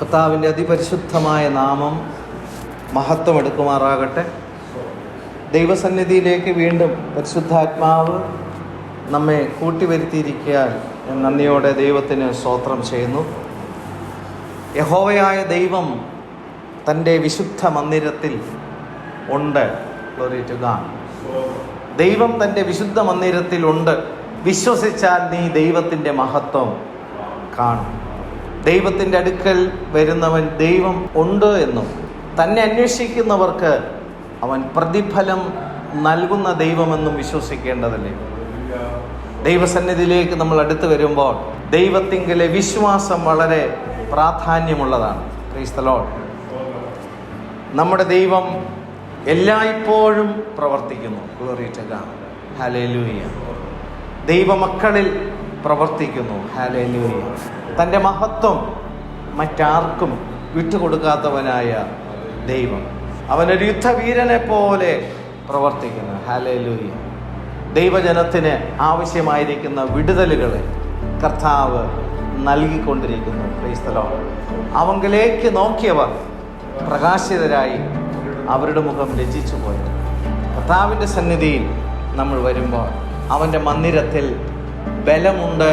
കർത്താവിൻ്റെ അതിപരിശുദ്ധമായ നാമം മഹത്വമെടുക്കുമാറാകട്ടെ. ദൈവസന്നിധിയിലേക്ക് വീണ്ടും പരിശുദ്ധാത്മാവ് നമ്മെ കൂട്ടിവരുത്തിയിരിക്കാൻ ഞാൻ നന്ദിയോടെ ദൈവത്തിന് സ്തോത്രം ചെയ്യുന്നു. യഹോവയായ ദൈവം തൻ്റെ വിശുദ്ധ മന്ദിരത്തിൽ ഉണ്ട്. Glory to God. ദൈവം തൻ്റെ വിശുദ്ധ മന്ദിരത്തിൽ ഉണ്ട്. വിശ്വസിച്ചാൽ നീ ദൈവത്തിൻ്റെ മഹത്വം കാണും. ദൈവത്തിൻ്റെ അടുക്കൽ വരുന്നവൻ ദൈവം ഉണ്ട് എന്നും തന്നെ അന്വേഷിക്കുന്നവർക്ക് അവൻ പ്രതിഫലം നൽകുന്ന ദൈവമെന്നും വിശ്വസിക്കേണ്ടതല്ലേ. ദൈവസന്നിധിയിലേക്ക് നമ്മൾ അടുത്ത് വരുമ്പോൾ ദൈവത്തിങ്കലെ വിശ്വാസം വളരെ പ്രാധാന്യമുള്ളതാണ്. Praise the Lord. നമ്മുടെ ദൈവം എല്ലായ്പ്പോഴും പ്രവർത്തിക്കുന്നു. Glory to God. ഹല്ലേലൂയ. ദൈവമക്കളിൽ പ്രവർത്തിക്കുന്നു. ഹല്ലേലൂയ. തൻ്റെ മഹത്വം മറ്റാർക്കും വിട്ടുകൊടുക്കാത്തവനായ ദൈവം അവനൊരു യുദ്ധവീരനെ പോലെ പ്രവർത്തിക്കുന്നു. ഹല്ലേലൂയ. ദൈവജനത്തിന് ആവശ്യമായിരിക്കുന്ന വിടുതലുകളെ കർത്താവ് നൽകിക്കൊണ്ടിരിക്കുന്നു. Praise the Lord. അവങ്കിലേക്ക് നോക്കിയവർ പ്രകാശിതരായി അവരുടെ മുഖം ലജ്ജിച്ചു പോയി. കർത്താവിൻ്റെ സന്നിധിയിൽ നമ്മൾ വരുമ്പോൾ അവൻ്റെ മന്ദിരത്തിൽ ബലമുണ്ട്,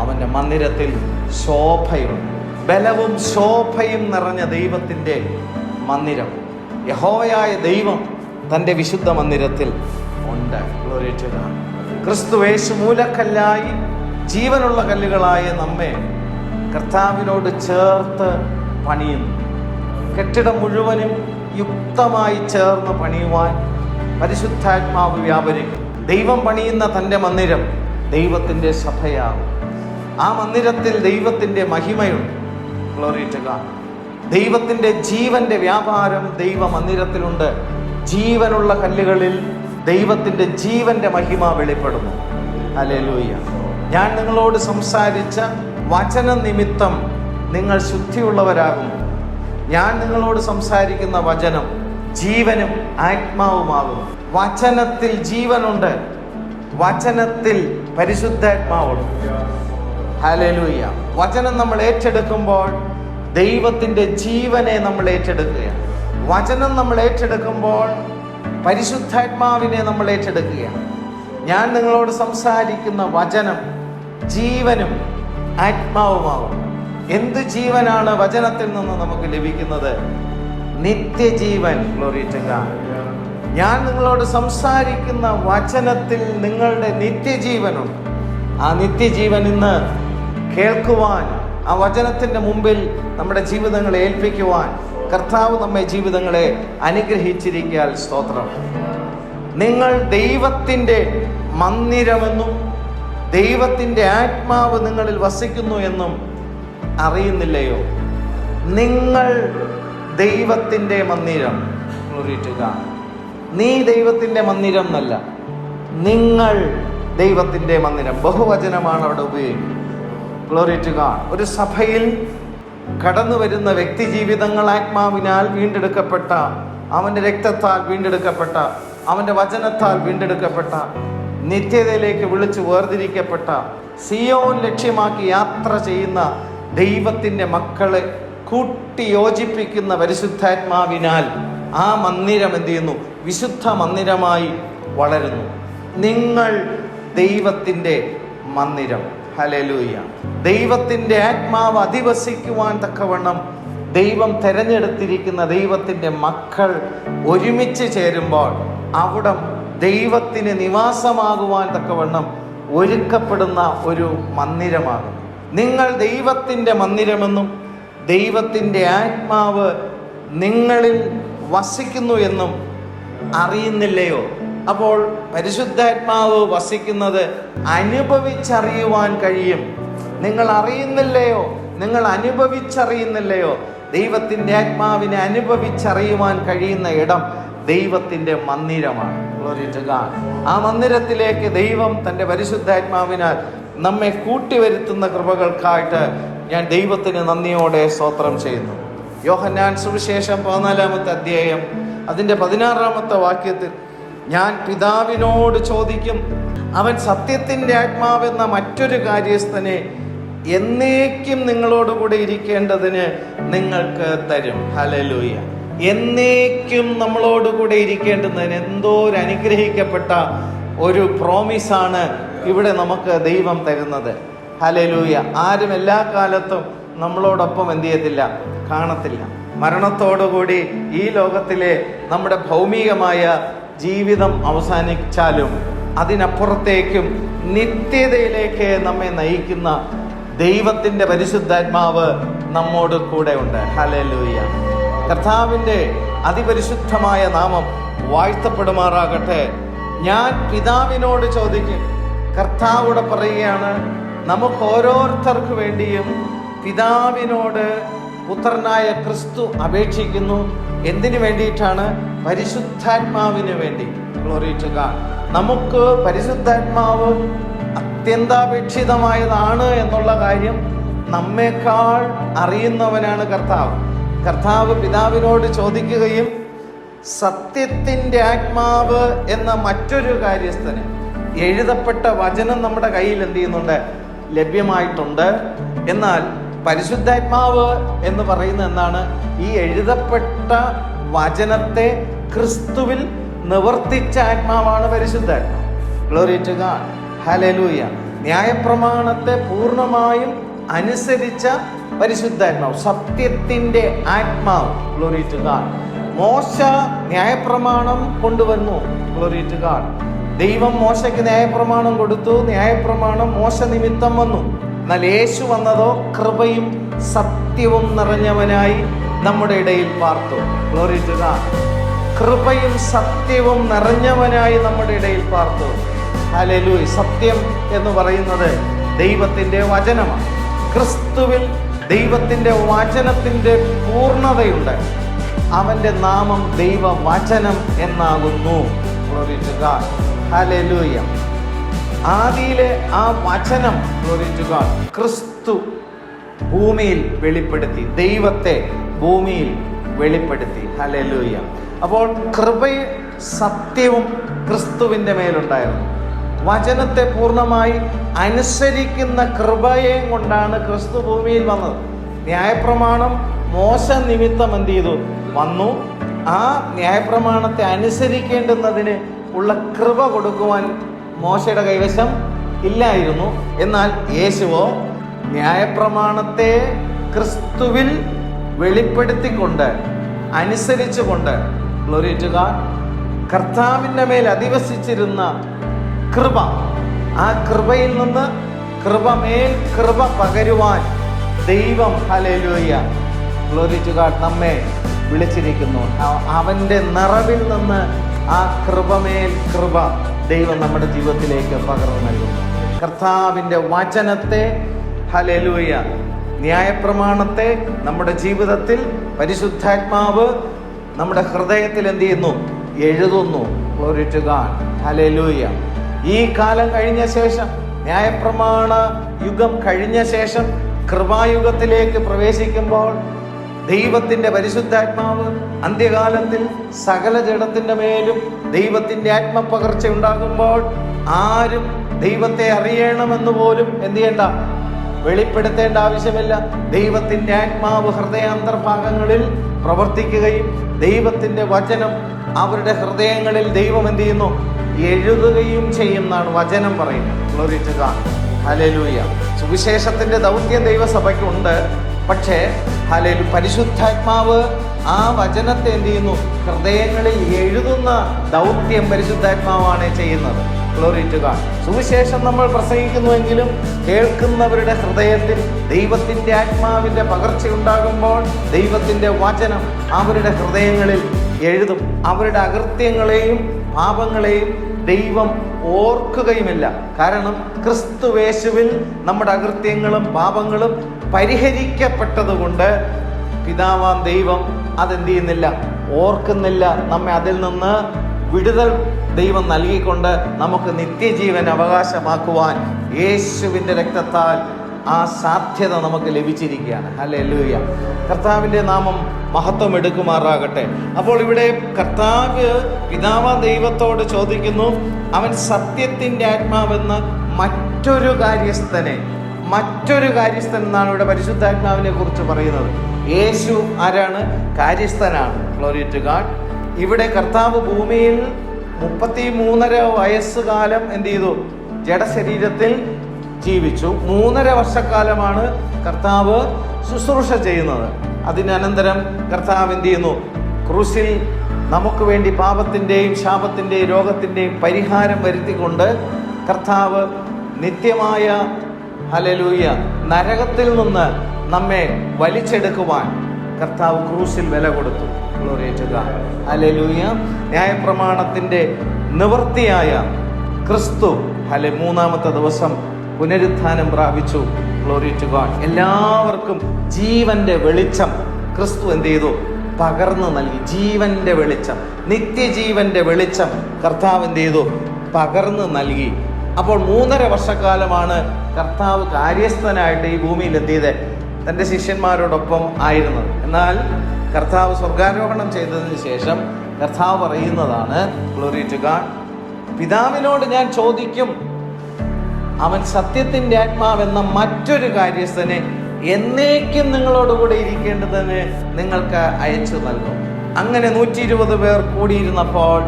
അവൻ്റെ മന്ദിരത്തിൽ ശോഭയുണ്ട്. ബലവും ശോഭയും നിറഞ്ഞ ദൈവത്തിൻ്റെ മന്ദിരം, യഹോവയായ ദൈവം തൻ്റെ വിശുദ്ധ മന്ദിരത്തിൽ ഉണ്ട്. Glory to God. ക്രിസ്തുയേശു മൂലക്കല്ലായി ജീവനുള്ള കല്ലുകളായ നമ്മെ കർത്താവിനോട് ചേർത്ത് പണിയുന്നു. കെട്ടിടം മുഴുവനും യുക്തമായി ചേർന്ന് പണിയുവാൻ പരിശുദ്ധാത്മാവ് വ്യാപരിക്കും. ദൈവം പണിയുന്ന തൻ്റെ മന്ദിരം ദൈവത്തിൻ്റെ സഭയാകും. ആ മന്ദിരത്തിൽ ദൈവത്തിൻ്റെ മഹിമയുണ്ട്. Glory to God. ദൈവത്തിൻ്റെ ജീവന്റെ വ്യാപാരം ദൈവ മന്ദിരത്തിലുണ്ട്. ജീവനുള്ള കല്ലുകളിൽ ദൈവത്തിൻ്റെ ജീവന്റെ മഹിമ വെളിപ്പെടുന്നു. ഹല്ലേലൂയ. ഞാൻ നിങ്ങളോട് സംസാരിച്ച വചന നിമിത്തം നിങ്ങൾ ശുദ്ധിയുള്ളവരാകുന്നു. ഞാൻ നിങ്ങളോട് സംസാരിക്കുന്ന വചനം ജീവനും ആത്മാവുമാകുന്നു. വചനത്തിൽ ജീവനുണ്ട്, വചനത്തിൽ പരിശുദ്ധാത്മാവുണ്ട്. ഹല്ലേലൂയ. വചനം നമ്മൾ ഏറ്റെടുക്കുമ്പോൾ ദൈവത്തിൻ്റെ ജീവനെ നമ്മൾ ഏറ്റെടുക്കുകയാണ്. വചനം നമ്മൾ ഏറ്റെടുക്കുമ്പോൾ പരിശുദ്ധാത്മാവിനെ നമ്മൾ ഏറ്റെടുക്കുകയാണ്. ഞാൻ നിങ്ങളോട് സംസാരിക്കുന്ന വചനം ജീവനും ആത്മാവുമാകും. എന്ത് ജീവനാണ് വചനത്തിൽ നിന്ന് നമുക്ക് ലഭിക്കുന്നത്? നിത്യജീവൻ. Glory to God. ഞാൻ നിങ്ങളോട് സംസാരിക്കുന്ന വചനത്തിൽ നിങ്ങളുടെ നിത്യജീവനുണ്ട്. ആ നിത്യജീവൻ ഇന്ന് കേൾക്കുവാൻ, ആ വചനത്തിൻ്റെ മുമ്പിൽ നമ്മുടെ ജീവിതങ്ങളെ ഏൽപ്പിക്കുവാൻ കർത്താവ് നമ്മെ ജീവിതങ്ങളെ അനുഗ്രഹിച്ചിരിക്കാൻ സ്തോത്രം. നിങ്ങൾ ദൈവത്തിൻ്റെ മന്ദിരമെന്നും ദൈവത്തിൻ്റെ ആത്മാവ് നിങ്ങളിൽ വസിക്കുന്നു എന്നും അറിയുന്നില്ലയോ? നിങ്ങൾ ദൈവത്തിൻ്റെ മന്ദിരം. Glory to God. നീ ദൈവത്തിൻ്റെ മന്ദിരം എന്നല്ല, നിങ്ങൾ ദൈവത്തിൻ്റെ മന്ദിരം. ബഹുവചനമാണ് അവിടെ ഉപയോഗിക്കുന്നത്. Glory to God. ഒരു സഭയിൽ കടന്നു വരുന്ന വ്യക്തി ജീവിതങ്ങൾ ആത്മാവിനാൽ വീണ്ടെടുക്കപ്പെട്ട, അവൻ്റെ രക്തത്താൽ വീണ്ടെടുക്കപ്പെട്ട, അവൻ്റെ വചനത്താൽ വീണ്ടെടുക്കപ്പെട്ട, നിത്യതയിലേക്ക് വിളിച്ചു വേർതിരിക്കപ്പെട്ട, സിയോൻ ലക്ഷ്യമാക്കി യാത്ര ചെയ്യുന്ന ദൈവത്തിൻ്റെ മക്കളെ കൂട്ടി യോജിപ്പിക്കുന്ന പരിശുദ്ധാത്മാവിനാൽ ആ മന്ദിരം എന്ത് ചെയ്യുന്നു? വിശുദ്ധ മന്ദിരമായി വളരുന്നു. നിങ്ങൾ ദൈവത്തിൻ്റെ മന്ദിരം. ഹല്ലേലൂയ. ദൈവത്തിൻ്റെ ആത്മാവ് അധിവസിക്കുവാൻ തക്കവണ്ണം ദൈവം തെരഞ്ഞെടുത്തിരിക്കുന്ന ദൈവത്തിൻ്റെ മക്കൾ ഒരുമിച്ച് ചേരുമ്പോൾ അവിടം ദൈവത്തിന് നിവാസമാകുവാൻ തക്കവണ്ണം ഒരുക്കപ്പെടുന്ന ഒരു മന്ദിരമാകും. നിങ്ങൾ ദൈവത്തിൻ്റെ മന്ദിരമെന്നും ദൈവത്തിൻ്റെ ആത്മാവ് നിങ്ങളിൽ വസിക്കുന്നു എന്നും അറിയുന്നില്ലയോ? അപ്പോൾ പരിശുദ്ധാത്മാവ് വസിക്കുന്നത് അനുഭവിച്ചറിയുവാൻ കഴിയും. നിങ്ങൾ അറിയുന്നില്ലയോ? നിങ്ങൾ അനുഭവിച്ചറിയുന്നില്ലയോ? ദൈവത്തിൻ്റെ ആത്മാവിനെ അനുഭവിച്ചറിയുവാൻ കഴിയുന്ന ഇടം ദൈവത്തിൻ്റെ മന്ദിരമാണ്. Glory to God. ആ മന്ദിരത്തിലേക്ക് ദൈവം തൻ്റെ പരിശുദ്ധാത്മാവിനാൽ നമ്മെ കൂട്ടിവരുത്തുന്ന കൃപകൾക്കായിട്ട് ഞാൻ ദൈവത്തിന് നന്ദിയോടെ സ്തോത്രം ചെയ്യുന്നു. യോഹന്നാൻ സുവിശേഷം 14-ാമത്തെ അധ്യായം അതിൻ്റെ 16-ാമത്തെ വാക്യത്തിൽ ഞാൻ പിതാവിനോട് ചോദിക്കും, അവൻ സത്യത്തിൻ്റെ ആത്മാവെന്ന മറ്റൊരു കാര്യസ്ഥനെ എന്നേക്കും നിങ്ങളോടുകൂടെ ഇരിക്കേണ്ടതിന് നിങ്ങൾക്ക് തരും. ഹല്ലേലൂയ. എന്നേക്കും നമ്മളോടുകൂടെ ഇരിക്കേണ്ടതിന് എന്തോ ഒരു അനുഗ്രഹിക്കപ്പെട്ട ഒരു പ്രോമിസാണ് ഇവിടെ നമുക്ക് ദൈവം തരുന്നത്. ഹല്ലേലൂയ. ആരും എല്ലാ കാലത്തും നമ്മളോടൊപ്പം എന്ത് ചെയ്യത്തില്ല, കാണത്തില്ല. മരണത്തോടുകൂടി ഈ ലോകത്തിലെ നമ്മുടെ ഭൗമികമായ ജീവിതം അവസാനിച്ചാലും അതിനപ്പുറത്തേക്കും നിത്യതയിലേക്ക് നമ്മെ നയിക്കുന്ന ദൈവത്തിൻ്റെ പരിശുദ്ധാത്മാവ് നമ്മോട് കൂടെ ഉണ്ട്. ഹല്ലേലൂയ. കർത്താവിൻ്റെ അതിപരിശുദ്ധമായ നാമം വാഴ്ത്തപ്പെടുമാറാകട്ടെ. ഞാൻ പിതാവിനോട് ചോദിക്കും. കർത്താവോട് പറയുകയാണ്, നമുക്ക് ഓരോരുത്തർക്ക് വേണ്ടിയും പിതാവിനോട് പുത്രനായ ക്രിസ്തു അപേക്ഷിക്കുന്നു. എന്തിനു വേണ്ടിയിട്ടാണ്? പരിശുദ്ധാത്മാവിന് വേണ്ടി. Glory to God. നമുക്ക് പരിശുദ്ധാത്മാവ് അത്യന്താപേക്ഷിതമായതാണ് എന്നുള്ള കാര്യം നമ്മേക്കാൾ അറിയുന്നവനാണ് കർത്താവ്. കർത്താവ് പിതാവിനോട് ചോദിക്കുകയും സത്യത്തിൻ്റെ ആത്മാവ് എന്ന മറ്റൊരു കാര്യസ്ഥന് എഴുതപ്പെട്ട വചനം നമ്മുടെ കയ്യിൽ എന്ത് ചെയ്യുന്നുണ്ട്, ലഭ്യമായിട്ടുണ്ട്. എന്നാൽ പരിശുദ്ധാത്മാവ് എന്ന് പറയുന്നത് എന്താണ്? ഈ എഴുതപ്പെട്ട വചനത്തെ ക്രിസ്തുവിൽ നിവർത്തിച്ച ആത്മാവാണ് പരിശുദ്ധാത്മാവ്. Glory to God. ഹല്ലേലൂയ. ന്യായപ്രമാണത്തെ പൂർണ്ണമായും അനുസരിച്ച പരിശുദ്ധാത്മാവ്, സത്യത്തിൻ്റെ ആത്മാവ്. Glory to God. മോശ ന്യായപ്രമാണം കൊണ്ടുവന്നു. Glory to God. ദൈവം മോശയ്ക്ക് ന്യായപ്രമാണം കൊടുത്തു. ന്യായപ്രമാണം മോശ നിമിത്തം വന്നു. എന്നാൽ യേശു വന്നതോ കൃപയും സത്യവും നിറഞ്ഞവനായി നമ്മുടെ ഇടയിൽ പാർത്തു. Glory to God. കൃപയും സത്യവും നിറഞ്ഞവനായി നമ്മുടെ ഇടയിൽ പാർത്തു. ഹല്ലേലൂയ. സത്യം എന്ന് പറയുന്നത് ദൈവത്തിൻ്റെ വചനമാണ്. ക്രിസ്തുവിൽ ദൈവത്തിൻ്റെ വചനത്തിൻ്റെ പൂർണ്ണതയുണ്ട്. അവൻ്റെ നാമം ദൈവവചനം എന്നാകുന്നു. Glory to God. ഹല്ലേലൂയ. ആദിയിലെ ആ വചനം, ഗ്ലോറി ടു ഗോഡ്, ക്രിസ്തു ഭൂമിയിൽ വെളിപ്പെടുത്തി, ദൈവത്തെ ഭൂമിയിൽ വെളിപ്പെടുത്തി. ഹല്ലേലൂയ. അപ്പോൾ കൃപയും സത്യവും ക്രിസ്തുവിൻ്റെ മേലുണ്ടായിരുന്നു. വചനത്തെ പൂർണ്ണമായി അനുസരിക്കുന്ന കൃപയെ കൊണ്ടാണ് ക്രിസ്തു ഭൂമിയിൽ വന്നത്. ന്യായപ്രമാണം മോശ നിമിത്തം എന്ത് ചെയ്തു? വന്നു. ആ ന്യായപ്രമാണത്തെ അനുസരിക്കേണ്ടുന്നതിന് ഉള്ള കൃപ കൊടുക്കുവാൻ മോശയുടെ കൈവശം ഇല്ലായിരുന്നു. എന്നാൽ യേശുവോ ന്യായപ്രമാണത്തെ ക്രിസ്തുവിൽ വെളിപ്പെടുത്തിക്കൊണ്ട് അനുസരിച്ചുകൊണ്ട്, ഗ്ലോറി ടു ഗോഡ്, കർത്താവിൻ്റെ മേൽ അധിവസിച്ചിരുന്ന കൃപ, ആ കൃപയിൽ നിന്ന് കൃപമേൽ കൃപ പകരുവാൻ ദൈവം, ഹല്ലേലൂയ, ഗ്ലോറി ടു ഗോഡ്, നമ്മെ വിളിച്ചിരിക്കുന്നു. അവൻ്റെ നിറവിൽ നിന്ന് ആ കൃപമേൽ കൃപ ദൈവം നമ്മുടെ ജീവിതത്തിലേക്ക് പകർന്നു നൽകുന്നു. കർത്താവിൻ്റെ വചനത്തെ, ഹല്ലേലൂയ, ന്യായപ്രമാണത്തെ നമ്മുടെ ജീവിതത്തിൽ പരിശുദ്ധാത്മാവ് നമ്മുടെ ഹൃദയത്തിൽ എന്ത് ചെയ്യുന്നു? എഴുതുന്നു. Glory to God. ഹല്ലേലൂയ. ഈ കാലം കഴിഞ്ഞ ശേഷം, ന്യായപ്രമാണ യുഗം കഴിഞ്ഞ ശേഷം കൃപായുഗത്തിലേക്ക് പ്രവേശിക്കുമ്പോൾ ദൈവത്തിൻ്റെ പരിശുദ്ധാത്മാവ് അന്ത്യകാലത്തിൽ സകല ജഡത്തിൻ്റെ മേലും ദൈവത്തിൻ്റെ ആത്മപകർച്ച ഉണ്ടാകുമ്പോൾ ആരും ദൈവത്തെ അറിയണമെന്ന് പോലും എന്ത് ചെയ്യണ്ട, വെളിപ്പെടുത്തേണ്ട ആവശ്യമില്ല. ദൈവത്തിൻ്റെ ആത്മാവ് ഹൃദയാന്തർഭാഗങ്ങളിൽ പ്രവർത്തിക്കുകയും ദൈവത്തിൻ്റെ വചനം അവരുടെ ഹൃദയങ്ങളിൽ ദൈവം എന്ത് ചെയ്യുന്നു? എഴുതുകയും ചെയ്യുമെന്നാണ് വചനം പറയുന്നത്. Glory to God. ഹല്ലേലൂയ. സുവിശേഷത്തിൻ്റെ ദൗത്യം ദൈവസഭയ്ക്കുണ്ട്. പക്ഷേ ഹല്ലേലൂയ, പരിശുദ്ധാത്മാവ് ആ വചനത്തെ എന്ത് ചെയ്യുന്നു? ഹൃദയങ്ങളിൽ എഴുതുന്ന ദൗത്യം പരിശുദ്ധാത്മാവാണ് ചെയ്യുന്നത്. Glory to God. സുവിശേഷം നമ്മൾ പ്രസംഗിക്കുന്നുവെങ്കിലും കേൾക്കുന്നവരുടെ ഹൃദയത്തിൽ ദൈവത്തിൻ്റെ ആത്മാവിൻ്റെ പകർച്ചയുണ്ടാകുമ്പോൾ ദൈവത്തിൻ്റെ വചനം അവരുടെ ഹൃദയങ്ങളിൽ എഴുതും. അവരുടെ അകൃത്യങ്ങളെയും പാപങ്ങളെയും ദൈവം ഓർക്കുകയുമില്ല. കാരണം ക്രിസ്തുവേശുവിൽ നമ്മുടെ അകൃത്യങ്ങളും പാപങ്ങളും പരിഹരിക്കപ്പെട്ടതുകൊണ്ട് പിതാവാം ദൈവം അതെന്ത് ചെയ്യുന്നില്ല? ഓർക്കുന്നില്ല. നമ്മെ അതിൽ നിന്ന് വിടുതൽ ദൈവം നൽകിക്കൊണ്ട് നമുക്ക് നിത്യജീവൻ അവകാശമാക്കുവാൻ യേശുവിൻ്റെ രക്തത്താൽ ആ സാധ്യത നമുക്ക് ലഭിച്ചിരിക്കുകയാണ്. ഹല്ലേലൂയ. കർത്താവിൻ്റെ നാമം മഹത്വം എടുക്കുമാറാകട്ടെ. അപ്പോൾ ഇവിടെ കർത്താവ് പിതാവാം ദൈവത്തോട് ചോദിക്കുന്നു, അവൻ സത്യത്തിൻ്റെ ആത്മാവെന്ന് മറ്റൊരു കാര്യസ്ഥനെ, മറ്റൊരു കാര്യസ്ഥൻ എന്നാണ് ഇവിടെ പരിശുദ്ധാത്മാവിനെ കുറിച്ച് പറയുന്നത്. യേശു ആരാണ്? കാര്യസ്ഥനാണ്. Glory to God. ഇവിടെ കർത്താവ് ഭൂമിയിൽ 33.5 വയസ്സുകാലം എന്ത് ചെയ്തു? ജഡശരീരത്തിൽ ജീവിച്ചു. 3.5 വർഷക്കാലമാണ് കർത്താവ് ശുശ്രൂഷ ചെയ്യുന്നത്. അതിനനന്തരം കർത്താവ് എന്ത് ചെയ്യുന്നു? ക്രൂശിൽ നമുക്ക് വേണ്ടി പാപത്തിൻ്റെയും ശാപത്തിൻ്റെയും രോഗത്തിൻ്റെയും പരിഹാരം വരുത്തിക്കൊണ്ട് കർത്താവ് നിത്യമായ ഹല്ലേലൂയ നരകത്തിൽ നിന്ന് നമ്മെ വലിച്ചെടുക്കുവാൻ കർത്താവ് ക്രൂശിൽ വില കൊടുത്തു. Glory to God. ഹല്ലേലൂയ. ന്യായപ്രമാണത്തിൻ്റെ നിവൃത്തിയായ ക്രിസ്തു മൂന്നാമത്തെ ദിവസം പുനരുത്ഥാനം പ്രാപിച്ചു. Glory to God. എല്ലാവർക്കും ജീവന്റെ വെളിച്ചം ക്രിസ്തു എന്ത് ചെയ്തു? പകർന്നു നൽകി. ജീവന്റെ വെളിച്ചം, നിത്യജീവന്റെ വെളിച്ചം കർത്താവ് എന്ത് ചെയ്തു? പകർന്നു നൽകി. അപ്പോൾ 3.5 വർഷക്കാലമാണ് കർത്താവ് കാര്യസ്ഥനായിട്ട് ഈ ഭൂമിയിൽ എത്തിയത്, തൻ്റെ ശിഷ്യന്മാരോടൊപ്പം ആയിരുന്നത്. എന്നാൽ കർത്താവ് സ്വർഗാരോഹണം ചെയ്തതിന് ശേഷം കർത്താവ് പറയുന്നതാണ്, ഗ്ലോറി ടു ഗോഡ്, പിതാവിനോട് ഞാൻ ചോദിക്കും, അവൻ സത്യത്തിൻ്റെ ആത്മാവെന്ന മറ്റൊരു കാര്യസ്ഥനെ എന്നേക്കും നിങ്ങളോടുകൂടെ ഇരിക്കേണ്ടതിന് നിങ്ങൾക്ക് അയച്ചു നൽകും. അങ്ങനെ 120 പേർ കൂടിയിരുന്നപ്പോൾ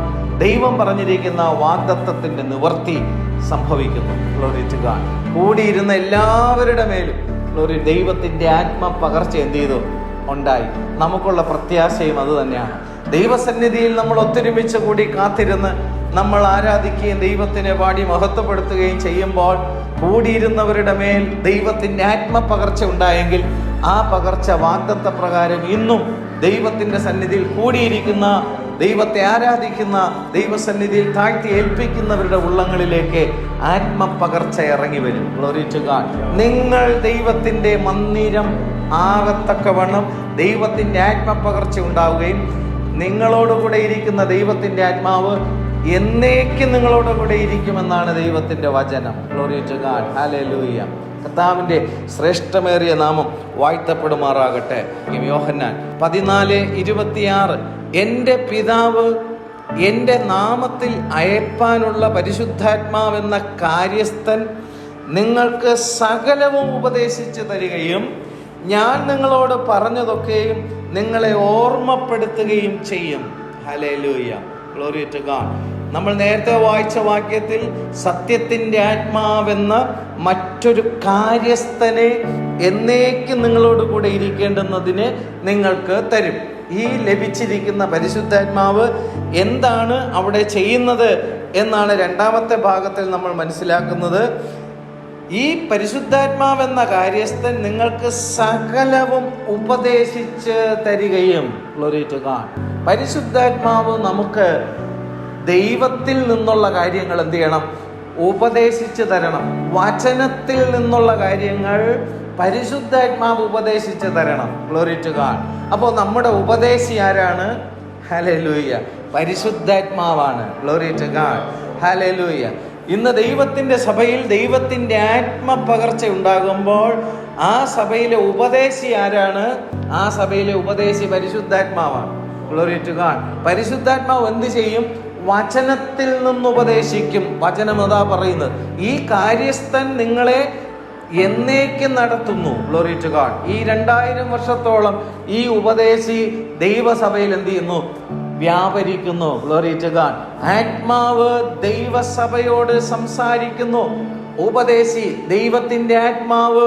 ദൈവം പറഞ്ഞിരിക്കുന്ന വാഗ്ദത്തത്തിൻ്റെ നിവർത്തി സംഭവിക്കുന്നു. Glory to God. കൂടിയിരുന്ന എല്ലാവരുടെ മേലും ഗ്ലോറി ദൈവത്തിൻ്റെ ആത്മപകർച്ച എന്ത് ചെയ്തു? ഉണ്ടായി. നമുക്കുള്ള പ്രത്യാശയും അത് തന്നെയാണ്. ദൈവസന്നിധിയിൽ നമ്മൾ ഒത്തൊരുമിച്ച് കൂടി കാത്തിരുന്ന് നമ്മൾ ആരാധിക്കുകയും ദൈവത്തിനെ പാടി മഹത്വപ്പെടുത്തുകയും ചെയ്യുമ്പോൾ കൂടിയിരുന്നവരുടെ മേൽ ദൈവത്തിൻ്റെ ആത്മപകർച്ച ഉണ്ടായെങ്കിൽ ആ പകർച്ച വാഗ്ദത്ത പ്രകാരം ഇന്നും ദൈവത്തിൻ്റെ സന്നിധിയിൽ കൂടിയിരിക്കുന്ന, ദൈവത്തെ ആരാധിക്കുന്ന, ദൈവസന്നിധിയിൽ താഴ്ത്തി ഏൽപ്പിക്കുന്നവരുടെ ഉള്ളങ്ങളിലേക്ക് ആത്മപകർച്ച ഇറങ്ങി വരും. Glory to God. നിങ്ങൾ ദൈവത്തിൻ്റെ മന്ദിരം ആകത്തക്കവണ്ണം ദൈവത്തിൻ്റെ ആത്മപകർച്ച ഉണ്ടാവുകയും നിങ്ങളോടുകൂടെ ഇരിക്കുന്ന ദൈവത്തിൻ്റെ ആത്മാവ് എന്നേക്കും നിങ്ങളോടുകൂടെ ഇരിക്കുമെന്നാണ് ദൈവത്തിൻ്റെ വചനം. Glory to God. ഹല്ലേലൂയ. കർത്താവിൻ്റെ ശ്രേഷ്ഠമേറിയ നാമം വാഴ്ത്തപ്പെടുമാറാകട്ടെ. യോഹന്നാൻ 14:26 എൻ്റെ പിതാവ് എൻ്റെ നാമത്തിൽ അയപ്പാനുള്ള പരിശുദ്ധാത്മാവെന്ന കാര്യസ്ഥൻ നിങ്ങൾക്ക് സകലവും ഉപദേശിച്ചു തരികയും ഞാൻ നിങ്ങളോട് പറഞ്ഞതൊക്കെയും നിങ്ങളെ ഓർമ്മപ്പെടുത്തുകയും ചെയ്യും. ഹല്ലേലൂയ. Glory to God. നമ്മൾ നേരത്തെ വായിച്ച വാക്യത്തിൽ സത്യത്തിൻ്റെ ആത്മാവെന്ന മറ്റൊരു കാര്യസ്ഥനെ എന്നേക്കും നിങ്ങളോട് കൂടെ ഇരിക്കേണ്ടുന്നതിന് നിങ്ങൾക്ക് തരും. ഈ ലഭിച്ചിരിക്കുന്ന പരിശുദ്ധാത്മാവ് എന്താണ് അവിടെ ചെയ്യുന്നത് എന്നാണ് രണ്ടാമത്തെ ഭാഗത്തിൽ നമ്മൾ മനസ്സിലാക്കുന്നത്. ഈ പരിശുദ്ധാത്മാവെന്ന കാര്യസ്ഥൻ നിങ്ങൾക്ക് സകലവും ഉപദേശിച്ച് തരികയും. Glory to God. പരിശുദ്ധാത്മാവ് നമുക്ക് ദൈവത്തിൽ നിന്നുള്ള കാര്യങ്ങൾ എന്ത് ചെയ്യണം? ഉപദേശിച്ച് തരണം. വചനത്തിൽ നിന്നുള്ള കാര്യങ്ങൾ പരിശുദ്ധാത്മാവ് ഉപദേശിച്ച് തരണം. Glory to God. അപ്പോൾ നമ്മുടെ ഉപദേശി ആരാണ്? ഹല്ലേലൂയ. പരിശുദ്ധാത്മാവാണ്. Glory to God. ഹല്ലേലൂയ. ഇന്ന് ദൈവത്തിൻ്റെ സഭയിൽ ദൈവത്തിൻ്റെ ആത്മപകർച്ച ഉണ്ടാകുമ്പോൾ ആ സഭയിലെ ഉപദേശി ആരാണ്? ആ സഭയിലെ ഉപദേശി പരിശുദ്ധാത്മാവാണ്. Glory to God. പരിശുദ്ധാത്മാവ് എന്ത് ചെയ്യും? വചനത്തിൽ നിന്ന് ഉപദേശിക്കും. വചനം അതാ പറയുന്നത്. ഈ കാര്യസ്ഥൻ നിങ്ങളെ എന്നേക്കും നടത്തുന്നു. Glory to God. ഈ 2000 വർഷത്തോളം ഈ ഉപദേശി ദൈവസഭയിൽ എന്ത് ചെയ്യുന്നു? വ്യാപരിക്കുന്നു. Glory to God. ആത്മാവ് ദൈവസഭയോട് സംസാരിക്കുന്നു. ഉപദേശി, ദൈവത്തിൻ്റെ ആത്മാവ്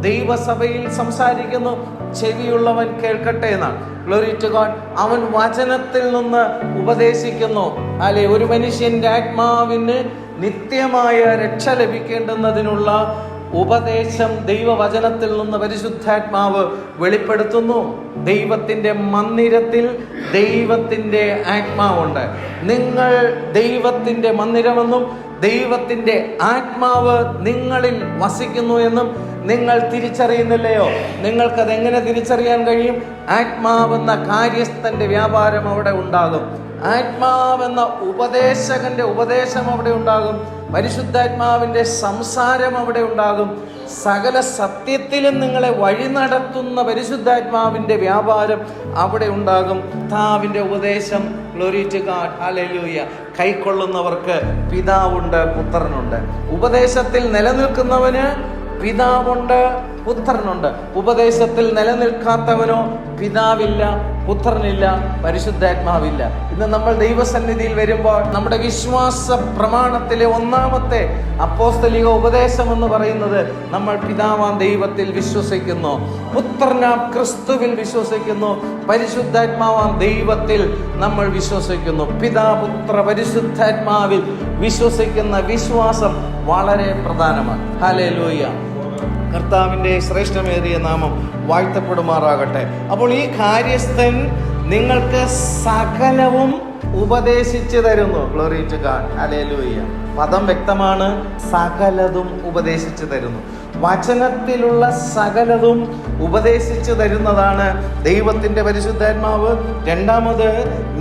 ദൈവസഭയിൽ സംസാരിക്കുന്നു. ചെവിയുള്ളവൻ കേൾക്കട്ടെ എന്നാണ്. Glory to God. അവൻ വചനത്തിൽ നിന്ന് ഉപദേശിക്കുന്നു. അല്ലെ, ഒരു മനുഷ്യന്റെ ആത്മാവിന് നിത്യമായ രക്ഷ ലഭിക്കേണ്ടുന്നതിനുള്ള ഉപദേശം ദൈവവചനത്തിൽ നിന്ന് പരിശുദ്ധാത്മാവ് വെളിപ്പെടുത്തുന്നു. ദൈവത്തിൻ്റെ മന്ദിരത്തിൽ ദൈവത്തിൻ്റെ ആത്മാവുണ്ട്. നിങ്ങൾ ദൈവത്തിൻ്റെ മന്ദിരമെന്നും ദൈവത്തിൻ്റെ ആത്മാവ് നിങ്ങളിൽ വസിക്കുന്നു എന്നും നിങ്ങൾ തിരിച്ചറിയുന്നില്ലയോ? നിങ്ങൾക്കതെങ്ങനെ തിരിച്ചറിയാൻ കഴിയും? ആത്മാവെന്ന കാര്യസ്ഥന്റെ വ്യാപാരം അവിടെ ഉണ്ടാകും. ആത്മാവെന്ന ഉപദേശകന്റെ ഉപദേശം അവിടെ ഉണ്ടാകും. പരിശുദ്ധാത്മാവിൻ്റെ സംസാരം അവിടെ ഉണ്ടാകും. സകല സത്യത്തിലും നിങ്ങളെ വഴി നടത്തുന്ന പരിശുദ്ധാത്മാവിൻ്റെ വ്യാപാരം അവിടെ ഉണ്ടാകും. കർത്താവിൻ്റെ ഉപദേശം, ഗ്ലോറി ടു ഗോഡ്, ഹല്ലേലൂയ, കൈക്കൊള്ളുന്നവർക്ക് പിതാവുണ്ട്, പുത്രനുണ്ട്. ഉപദേശത്തിൽ നിലനിൽക്കുന്നവന് പിതാവുണ്ട്, പുത്രനുണ്ട്. ഉപദേശത്തിൽ നിലനിൽക്കാത്തവനോ പിതാവില്ല, പുത്രനില്ല, പരിശുദ്ധാത്മാവില്ല. ഇന്ന് നമ്മൾ ദൈവസന്നിധിയിൽ വരുമ്പോൾ നമ്മുടെ വിശ്വാസ പ്രമാണത്തിലെ ഒന്നാമത്തെ അപ്പോസ്തലിക ഉപദേശം എന്ന് പറയുന്നത് നമ്മൾ പിതാവാം ദൈവത്തിൽ വിശ്വസിക്കുന്നു, പുത്രനാം ക്രിസ്തുവിൽ വിശ്വസിക്കുന്നു, പരിശുദ്ധാത്മാവാം ദൈവത്തിൽ നമ്മൾ വിശ്വസിക്കുന്നു. പിതാ, പുത്ര, പരിശുദ്ധാത്മാവിൽ വിശ്വസിക്കുന്ന വിശ്വാസം വളരെ പ്രധാനമാണ്. ഹല്ലേലൂയ. കർത്താവിൻ്റെ ശ്രേഷ്ഠമേറിയ നാമം വാഴ്ത്തപ്പെടുമാറാകട്ടെ. അപ്പോൾ ഈ കാര്യസ്ഥൻ നിങ്ങൾക്ക് സകലവും ഉപദേശിച്ചു തരുന്നു. Glory to God. ഹല്ലേലൂയ. പദം വ്യക്തമാണ്, സകലതും ഉപദേശിച്ചു തരുന്നു. വചനത്തിലുള്ള സകലതും ഉപദേശിച്ചു തരുന്നതാണ് ദൈവത്തിൻ്റെ പരിശുദ്ധാത്മാവ്. രണ്ടാമത്,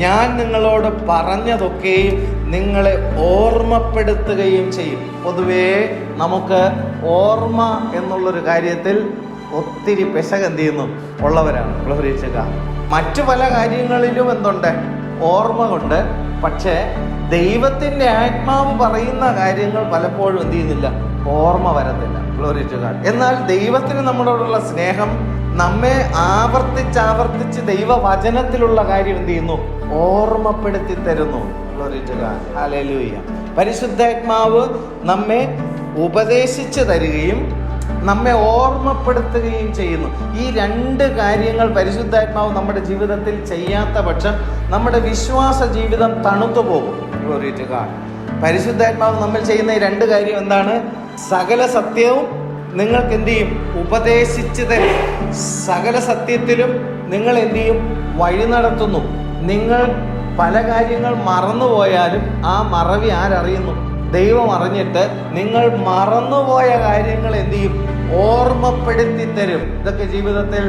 ഞാൻ നിങ്ങളോട് പറഞ്ഞതൊക്കെയും നിങ്ങളെ ഓർമ്മപ്പെടുത്തുകയും ചെയ്യും. പൊതുവേ നമുക്ക് ഓർമ്മ എന്നുള്ളൊരു കാര്യത്തിൽ ഒത്തിരി പെശക് ഉള്ളവരാണ്. Glory to God. മറ്റു പല കാര്യങ്ങളിലും എന്തുണ്ട്? ഓർമ്മ കൊണ്ട്. പക്ഷേ ദൈവത്തിൻ്റെ ആത്മാവ് പറയുന്ന കാര്യങ്ങൾ പലപ്പോഴും എന്ത് ചെയ്യുന്നില്ല? ഓർമ്മ വരത്തില്ല. Glory to God. എന്നാൽ ദൈവത്തിന് നമ്മളോടുള്ള സ്നേഹം നമ്മെ ആവർത്തിച്ച് ദൈവവചനത്തിലുള്ള കാര്യം എന്ത് ചെയ്യുന്നു? ഓർമ്മപ്പെടുത്തി തരുന്നു. Glory to God. ഹല്ലേലൂയ. പരിശുദ്ധാത്മാവ് നമ്മെ ഉപദേശിച്ചു തരികയും നമ്മെ ഓർമ്മപ്പെടുത്തുകയും ചെയ്യുന്നു. ഈ രണ്ട് കാര്യങ്ങൾ പരിശുദ്ധാത്മാവ് നമ്മുടെ ജീവിതത്തിൽ ചെയ്യാത്ത പക്ഷം നമ്മുടെ വിശ്വാസ ജീവിതം തണുത്തു പോകും. Glory to God. പരിശുദ്ധാത്മാവ് നമ്മൾ ചെയ്യുന്ന ഈ രണ്ട് കാര്യം എന്താണ്? സകല സത്യവും നിങ്ങൾക്ക് എന്ത് ചെയ്യും? ഉപദേശിച്ചു തരും. സകല സത്യത്തിലും നിങ്ങൾ എന്ത് ചെയ്യും? വഴി നടത്തുന്നു. നിങ്ങൾ പല കാര്യങ്ങൾ മറന്നുപോയാലും ആ മറവി ആരറിയുന്നു? ദൈവം അറിഞ്ഞിട്ട് നിങ്ങൾ മറന്നുപോയ കാര്യങ്ങൾ എന്ത് ചെയ്യും? ഓർമ്മപ്പെടുത്തി തരും. ഇതൊക്കെ ജീവിതത്തിൽ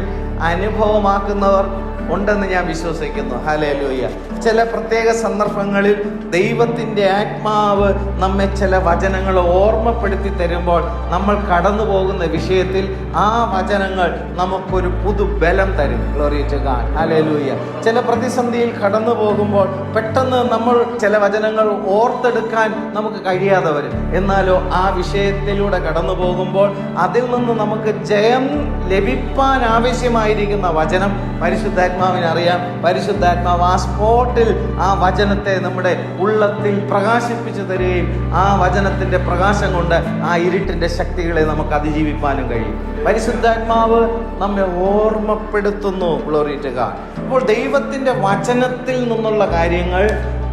അനുഭവമാക്കുന്നവർ ഉണ്ടെന്ന് ഞാൻ വിശ്വസിക്കുന്നു. ഹല്ലേലൂയ. ചില പ്രത്യേക സന്ദർഭങ്ങളിൽ ദൈവത്തിൻ്റെ ആത്മാവ് നമ്മെ ചില വചനങ്ങൾ ഓർമ്മപ്പെടുത്തി തരുമ്പോൾ നമ്മൾ കടന്നു പോകുന്ന വിഷയത്തിൽ ആ വചനങ്ങൾ നമുക്കൊരു പുതു ബലം തരും. Glory to God. ഹല്ലേലൂയ. ചില പ്രതിസന്ധിയിൽ കടന്നു പോകുമ്പോൾ പെട്ടെന്ന് നമ്മൾ ചില വചനങ്ങൾ ഓർത്തെടുക്കാൻ നമുക്ക് കഴിയാതെ വരും. എന്നാലോ ആ വിഷയത്തിലൂടെ കടന്നു പോകുമ്പോൾ അതിൽ നിന്ന് നമുക്ക് ജയം ലഭിക്കാൻ ആവശ്യമായിരിക്കുന്ന വചനം പരിശുദ്ധാത്മാവിനറിയാം. പരിശുദ്ധാത്മാവ് ആ സ്പോട്ടിൽ ആ വചനത്തെ നമ്മുടെ ഉള്ളത്തിൽ പ്രകാശിപ്പിച്ചു തരികയും ആ വചനത്തിൻ്റെ പ്രകാശം കൊണ്ട് ആ ഇരുട്ടിൻ്റെ ശക്തികളെ നമുക്ക് അതിജീവിക്കാനും കഴിയും. പരിശുദ്ധാത്മാവ് നമ്മെ ഓർമ്മപ്പെടുത്തുന്നു. Glory to God. അപ്പോൾ ദൈവത്തിൻ്റെ വചനത്തിൽ നിന്നുള്ള കാര്യങ്ങൾ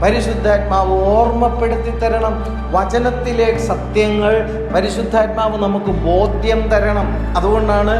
പരിശുദ്ധാത്മാവ് ഓർമ്മപ്പെടുത്തി തരണം. വചനത്തിലെ സത്യങ്ങൾ പരിശുദ്ധാത്മാവ് നമുക്ക് ബോധ്യം തരണം. അതുകൊണ്ടാണ്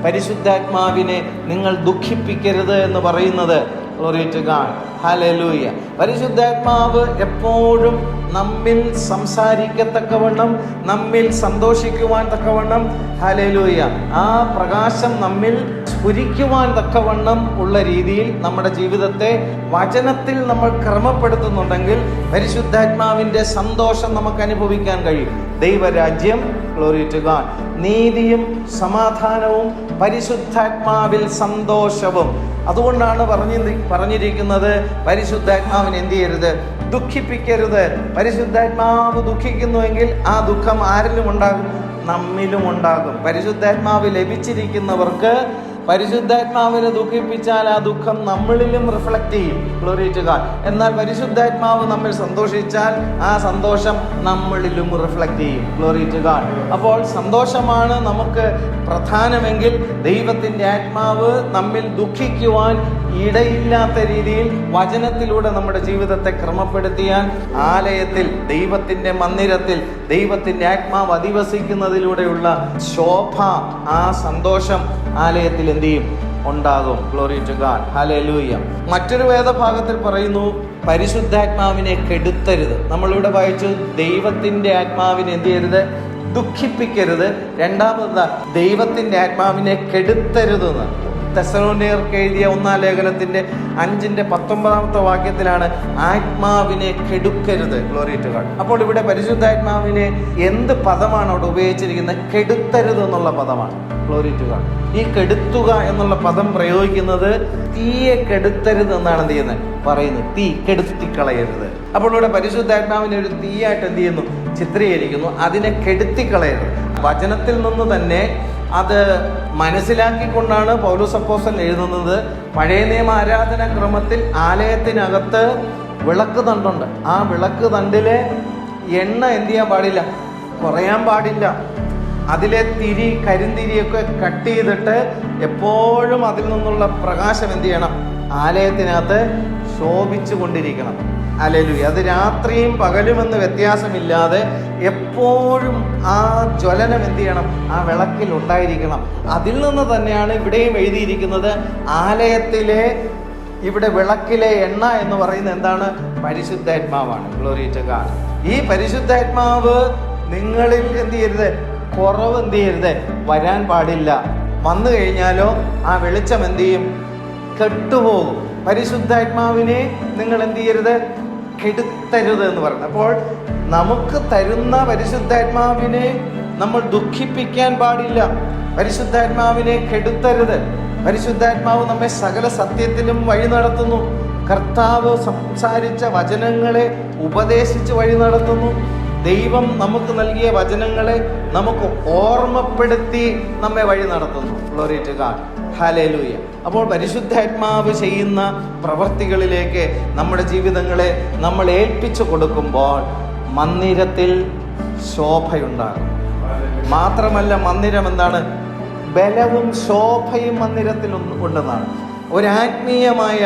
പരിശുദ്ധാത്മാവിനെ നിങ്ങൾ ദുഃഖിപ്പിക്കരുത് എന്ന് പറയുന്നത്. Glory to God. ഹല്ലേലൂയ. പരിശുദ്ധാത്മാവ് എപ്പോഴും നമ്മിൽ സംസാരിക്കത്തക്കവണ്ണം, നമ്മിൽ സന്തോഷിക്കുവാൻ തക്കവണ്ണം, ഹല്ലേലൂയ, ആ പ്രകാശം നമ്മിൽ സ്ഫുരിക്കുവാൻ തക്കവണ്ണം ഉള്ള രീതിയിൽ നമ്മുടെ ജീവിതത്തെ വചനത്തിൽ നമ്മൾ ക്രമപ്പെടുത്തുന്നുണ്ടെങ്കിൽ പരിശുദ്ധാത്മാവിൻ്റെ സന്തോഷം നമുക്ക് അനുഭവിക്കാൻ കഴിയും. ദൈവരാജ്യം, ഗ്ലോറി ടു ഗോഡ്, നീതിയും സമാധാനവും പരിശുദ്ധാത്മാവിൽ സന്തോഷവും. അതുകൊണ്ടാണ് പറഞ്ഞിരിക്കുന്നത് പരിശുദ്ധാത്മാവിനെ എന്ത് ചെയ്യരുത്? ദുഃഖിപ്പിക്കരുത്. പരിശുദ്ധാത്മാവ് ദുഃഖിക്കുന്നുവെങ്കിൽ ആ ദുഃഖം ആരിലും ഉണ്ടാകും? നമ്മിലും ഉണ്ടാകും. പരിശുദ്ധാത്മാവ് ലഭിച്ചിരിക്കുന്നവർക്ക് പരിശുദ്ധാത്മാവിനെ ദുഃഖിപ്പിച്ചാൽ ആ ദുഃഖം നമ്മളിലും റിഫ്ലക്റ്റ് ചെയ്യും. Glory to God. എന്നാൽ പരിശുദ്ധാത്മാവ് നമ്മിൽ സന്തോഷിച്ചാൽ ആ സന്തോഷം നമ്മളിലും റിഫ്ലക്റ്റ് ചെയ്യും. Glory to God. അപ്പോൾ സന്തോഷമാണ് നമുക്ക് പ്രധാനമെങ്കിൽ ദൈവത്തിൻ്റെ ആത്മാവ് നമ്മിൽ ദുഃഖിക്കുവാൻ ഇടയില്ലാത്ത രീതിയിൽ വചനത്തിലൂടെ നമ്മുടെ ജീവിതത്തെ ക്രമപ്പെടുത്തിയാൽ ആലയത്തിൽ, ദൈവത്തിൻ്റെ മന്ദിരത്തിൽ ദൈവത്തിൻ്റെ ആത്മാവ് അധിവസിക്കുന്നതിലൂടെയുള്ള ശോഭ, ആ സന്തോഷം ആലയത്തിൽ എന്ത് ചെയ്യും? ഉണ്ടാകും. Glory to God. ഹല്ലേലൂയ. മറ്റൊരു വേദഭാഗത്തിൽ പറയുന്നു പരിശുദ്ധാത്മാവിനെ കെടുത്തരുത്. നമ്മളിവിടെ വായിച്ചു ദൈവത്തിൻ്റെ ആത്മാവിനെ എന്ത് ചെയ്യരുത്? ദുഃഖിപ്പിക്കരുത്. രണ്ടാമത് ദൈവത്തിൻ്റെ ആത്മാവിനെ കെടുത്തരുതെന്ന്. തെസ്സലോനിയർക്ക് എഴുതിയ 1-ാം ലേഖനത്തിന്റെ 5-19 വാക്യത്തിലാണ് ആത്മാവിനെ കെടുക്കരുത്. Glory to God. അപ്പോൾ ഇവിടെ പരിശുദ്ധാത്മാവിനെ എന്ത് പദമാണ് അവിടെ ഉപയോഗിച്ചിരിക്കുന്നത്? കെടുത്തരുത് എന്നുള്ള പദമാണ്. Glory to God. ഈ കെടുത്തുക എന്നുള്ള പദം പ്രയോഗിക്കുന്നത് തീയെ കെടുത്തരുത് എന്നാണ് എന്ത് ചെയ്യുന്നത് പറയുന്നത്. തീ കെടുത്തിക്കളയരുത്. അപ്പോൾ ഇവിടെ പരിശുദ്ധാത്മാവിനെ ഒരു തീയായിട്ട് എന്ത് ചെയ്യുന്നു? ചിത്രീകരിക്കുന്നു. അതിനെ കെടുത്തിക്കളയരുത്. വചനത്തിൽ നിന്ന് തന്നെ അത് മനസ്സിലാക്കിക്കൊണ്ടാണ് പൗലോസ് അപ്പോസ്തലൻ എഴുതുന്നത്. പഴയ നിയമ ആരാധനാ ക്രമത്തിൽ ആലയത്തിനകത്ത് വിളക്ക് തണ്ടുണ്ട്. ആ വിളക്ക് തണ്ടിലെ എണ്ണ എന്ത് ചെയ്യാൻ പാടില്ല? കുറയാൻ പാടില്ല. അതിലെ തിരി, കരിന്തിരിയൊക്കെ കട്ട് ചെയ്തിട്ട് എപ്പോഴും അതിൽ നിന്നുള്ള പ്രകാശം എന്ത് ചെയ്യണം? ആലയത്തിനകത്ത് ശോഭിച്ചു കൊണ്ടിരിക്കണം. ഹല്ലേലൂയ. അത് രാത്രിയും പകലുമെന്ന് വ്യത്യാസമില്ലാതെ എപ്പോഴും ആ ജ്വലനം എന്ത് ചെയ്യണം? ആ വിളക്കിൽ ഉണ്ടായിരിക്കണം. അതിൽ നിന്ന് തന്നെയാണ് ഇവിടെയും എഴുതിയിരിക്കുന്നത്. ആലയത്തിലെ ഇവിടെ വിളക്കിലെ എണ്ണ എന്ന് പറയുന്നത് എന്താണ്? പരിശുദ്ധാത്മാവാണ്. Glory to God. ഈ പരിശുദ്ധാത്മാവ് നിങ്ങളിൽ എന്ത് ചെയ്യരുത്? കുറവ് എന്ത് ചെയ്യരുത്? വരാൻ പാടില്ല. വന്നു കഴിഞ്ഞാലോ ആ വെളിച്ചം എന്ത് ചെയ്യും? കെട്ടുപോകും. പരിശുദ്ധാത്മാവിനെ നിങ്ങൾ എന്ത് ചെയ്യരുത്? കെടുത്തരുത് എന്ന് പറയുന്നത്. അപ്പോൾ നമുക്ക് തരുന്ന പരിശുദ്ധാത്മാവിനെ നമ്മൾ ദുഃഖിപ്പിക്കാൻ പാടില്ല. പരിശുദ്ധാത്മാവിനെ കെടുത്തരുത്. പരിശുദ്ധാത്മാവ് നമ്മെ സകല സത്യത്തിലും വഴി നടത്തുന്നു. കർത്താവ് സംസാരിച്ച വചനങ്ങളെ ഉപദേശിച്ച് വഴി നടത്തുന്നു. ദൈവം നമുക്ക് നൽകിയ വചനങ്ങളെ നമുക്ക് ഓർമ്മപ്പെടുത്തി നമ്മെ വഴി നടത്തുന്നു. Glory to God. ഹല്ലേലൂയ. അപ്പോൾ പരിശുദ്ധാത്മാവ് ചെയ്യുന്ന പ്രവർത്തികളിലേക്ക് നമ്മുടെ ജീവിതങ്ങളെ നമ്മൾ ഏൽപ്പിച്ചു കൊടുക്കുമ്പോൾ മന്ദിരത്തിൽ ശോഭയുണ്ടാകും. മാത്രമല്ല, മന്ദിരം എന്താണ്? ബലവും ശോഭയും മന്ദിരത്തിൽ ഉണ്ടെന്നാണ്. ഒരാത്മീയമായ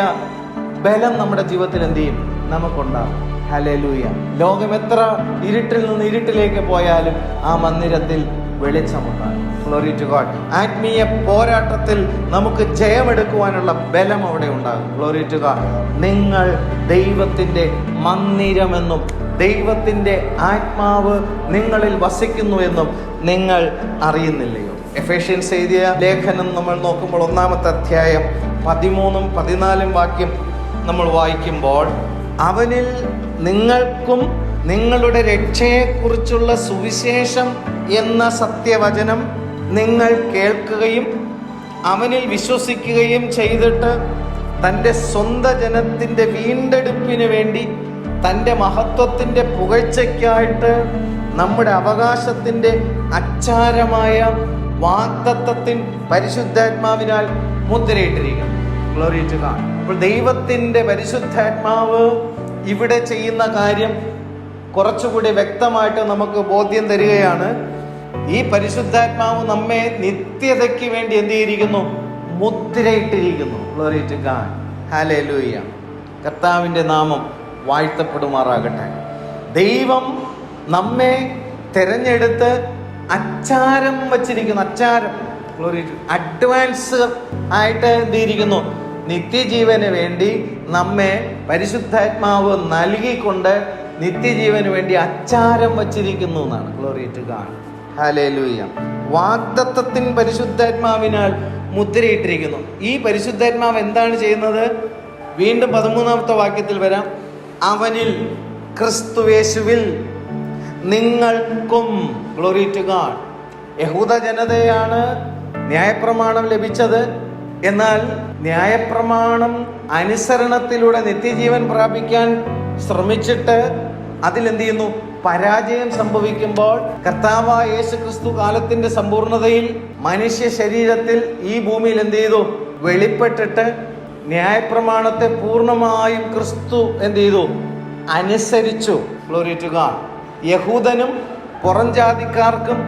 ബലം നമ്മുടെ ജീവിതത്തിൽ എന്ത് ചെയ്യും? നമുക്കുണ്ടാകും. ഹല്ലേലൂയ. ലോകം എത്ര ഇരുട്ടിൽ നിന്ന് ഇരുട്ടിലേക്ക് പോയാലും ആ മന്ദിരത്തിൽ വെളിച്ചമുണ്ടാകും. Glory to God. ആത്മീയ പോരാട്ടത്തിൽ നമുക്ക് ജയമെടുക്കുവാനുള്ള ബലം അവിടെ ഉണ്ടാകും. Glory to God. നിങ്ങൾ ദൈവത്തിൻ്റെ മന്ദിരമെന്നും ദൈവത്തിൻ്റെ ആത്മാവ് നിങ്ങളിൽ വസിക്കുന്നു എന്നും നിങ്ങൾ അറിയുന്നില്ലയോ? എഫേഷ്യൻസ് എഴുതിയ ലേഖനം നമ്മൾ നോക്കുമ്പോൾ 1-ാമത്തെ അധ്യായം 13-ഉം 14-ഉം വാക്യം നമ്മൾ വായിക്കുമ്പോൾ, അവനിൽ നിങ്ങൾക്കും നിങ്ങളുടെ രക്ഷയെക്കുറിച്ചുള്ള സുവിശേഷം എന്ന സത്യവചനം നിങ്ങൾ കേൾക്കുകയും അവനിൽ വിശ്വസിക്കുകയും ചെയ്തിട്ട് തൻ്റെ സ്വന്തം ജനത്തിൻ്റെ വീണ്ടെടുപ്പിന് വേണ്ടി തൻ്റെ മഹത്വത്തിൻ്റെ പുകഴ്ചയ്ക്കായിട്ട് നമ്മുടെ അവകാശത്തിൻ്റെ അച്ചാരമായ വാഗ്ദത്തത്തിൻ പരിശുദ്ധാത്മാവിനാൽ മുദ്രയിട്ടിരിക്കുന്നു. Glory to God. അപ്പോൾ ദൈവത്തിൻ്റെ പരിശുദ്ധാത്മാവ് ഇവിടെ ചെയ്യുന്ന കാര്യം കുറച്ചുകൂടി വ്യക്തമായിട്ട് നമുക്ക് ബോധ്യം തരികയാണ്. ഈ പരിശുദ്ധാത്മാവ് നമ്മെ നിത്യതയ്ക്ക് വേണ്ടി എന്ത് ചെയ്തിരിക്കുന്നു? മുദ്രയിട്ടിരിക്കുന്നു. Glory to God. ഹല്ലേലൂയ. കർത്താവിൻ്റെ നാമം വാഴ്ത്തപ്പെടുമാറാകട്ടെ. ദൈവം നമ്മെ തിരഞ്ഞെടുത്ത് അച്ചാരം വച്ചിരിക്കുന്നു. അച്ചാരം, ഗ്ലോറി ടു, അഡ്വാൻസ് ആയിട്ട് എന്ത് ചെയ്തിരിക്കുന്നു? നിത്യജീവന് വേണ്ടി നമ്മെ പരിശുദ്ധാത്മാവ് നൽകിക്കൊണ്ട് നിത്യജീവന് വേണ്ടി അച്ചാരം വച്ചിരിക്കുന്നു എന്നാണ്. Glory to God. ഹല്ലേലൂയ. വാഗ്ദത്തത്തിൻ പരിശുദ്ധാത്മാവിനാൽ മുദ്രയിട്ടിരിക്കുന്നു. ഈ പരിശുദ്ധാത്മാവ് എന്താണ് ചെയ്യുന്നത്? വീണ്ടും 13-ാമത്തെ വാക്യത്തിൽ വരാം. അവനിൽ, ക്രിസ്തുയേശുവിൽ നിങ്ങൾക്കും. Glory to God. യഹൂദ ജനതയാണ് ന്യായപ്രമാണം ലഭിച്ചത്. എന്നാൽ ന്യായപ്രമാണം അനുസരണത്തിലൂടെ നിത്യജീവൻ പ്രാപിക്കാൻ ശ്രമിച്ചിട്ട് അതിലെന്ത് ചെയ്യുന്നു? പരാജയം സംഭവിക്കുമ്പോൾ കർത്താവായ യേശു ക്രിസ്തു കാലത്തിന്റെ സമ്പൂർണതയിൽ മനുഷ്യ ശരീരത്തിൽ ഈ ഭൂമിയിൽ എന്ത് ചെയ്തു? വെളിപ്പെട്ടിട്ട് ന്യായപ്രമാണത്തെ പൂർണ്ണമായും ക്രിസ്തു എന്ത് ചെയ്തു? അനുസരിച്ചു. Glory to God. യഹൂദനും പുറം ജാതിക്കാർക്കും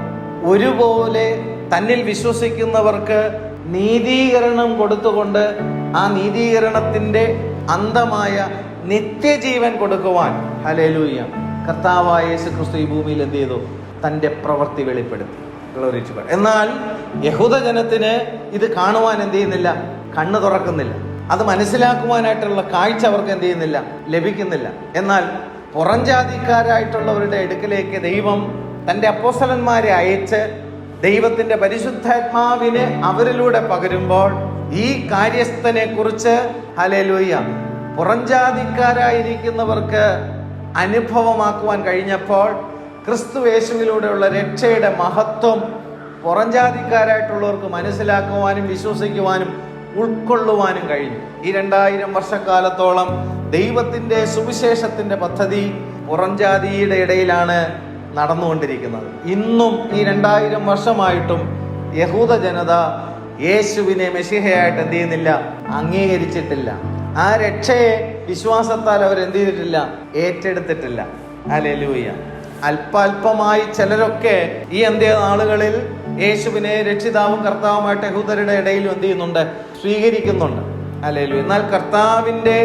ഒരുപോലെ തന്നിൽ വിശ്വസിക്കുന്നവർക്ക് നീതീകരണം കൊടുത്തുകൊണ്ട് ആ നീതീകരണത്തിൻ്റെ അന്തമായ നിത്യജീവൻ കൊടുക്കുവാൻ, ഹല്ലേലൂയ, കർത്താവായ യേശു ക്രിസ്തു ഈ ഭൂമിയിൽ എന്ത് ചെയ്തു? തൻ്റെ പ്രവൃത്തി വെളിപ്പെടുത്തി. Glory to God. എന്നാൽ യഹൂദജനത്തിന് ഇത് കാണുവാൻ എന്ത് ചെയ്യുന്നില്ല? കണ്ണ് തുറക്കുന്നില്ല. അത് മനസ്സിലാക്കുവാനായിട്ടുള്ള കാഴ്ച അവർക്ക് എന്ത് ചെയ്യുന്നില്ല? ലഭിക്കുന്നില്ല. എന്നാൽ പുറംജാതിക്കാരായിട്ടുള്ളവരുടെ അടുക്കലേക്ക് ദൈവം തൻ്റെ അപ്പോസ്തലന്മാരെ അയച്ച് ദൈവത്തിൻ്റെ പരിശുദ്ധാത്മാവിനെ അവരിലൂടെ പകരുമ്പോൾ ഈ കാര്യസ്ഥനെ കുറിച്ച് ഹല്ലേലൂയ പുറംജാതിക്കാരായിരിക്കുന്നവർക്ക് അനുഭവമാക്കുവാൻ കഴിഞ്ഞപ്പോൾ ക്രിസ്തു യേശുവിലൂടെയുള്ള രക്ഷയുടെ മഹത്വം പുറംജാതിക്കാരായിട്ടുള്ളവർക്ക് മനസ്സിലാക്കുവാനും വിശ്വസിക്കുവാനും ഉൾക്കൊള്ളുവാനും കഴിഞ്ഞു. ഈ 2000 വർഷക്കാലത്തോളം ദൈവത്തിൻ്റെ സുവിശേഷത്തിൻ്റെ പദ്ധതി പുറംജാതിയുടെ ഇടയിലാണ് നടന്നുകൊണ്ടിരിക്കുന്നത്. ഇന്നും ഈ 2000 വർഷമായിട്ടും യഹൂദ ജനത യേശുവിനെ മെശിഹയായിട്ട് എന്ത് ചെയ്യുന്നില്ല, അംഗീകരിച്ചിട്ടില്ല. ആ രക്ഷയെ വിശ്വാസത്താൽ അവർ എന്ത് ചെയ്തിട്ടില്ല, ഏറ്റെടുത്തിട്ടില്ല. ഹല്ലേലൂയ. അല്പാൽപമായി ചിലരൊക്കെ ഈ അന്ത്യനാളുകളിൽ യേശുവിനെ രക്ഷിതാവും കർത്താവുമായിട്ട് യഹൂദരുടെ ഇടയിലും എന്ത് ചെയ്യുന്നുണ്ട്, സ്വീകരിക്കുന്നുണ്ട്. ഹല്ലേലൂയ. എന്നാൽ കർത്താവിൻ്റെ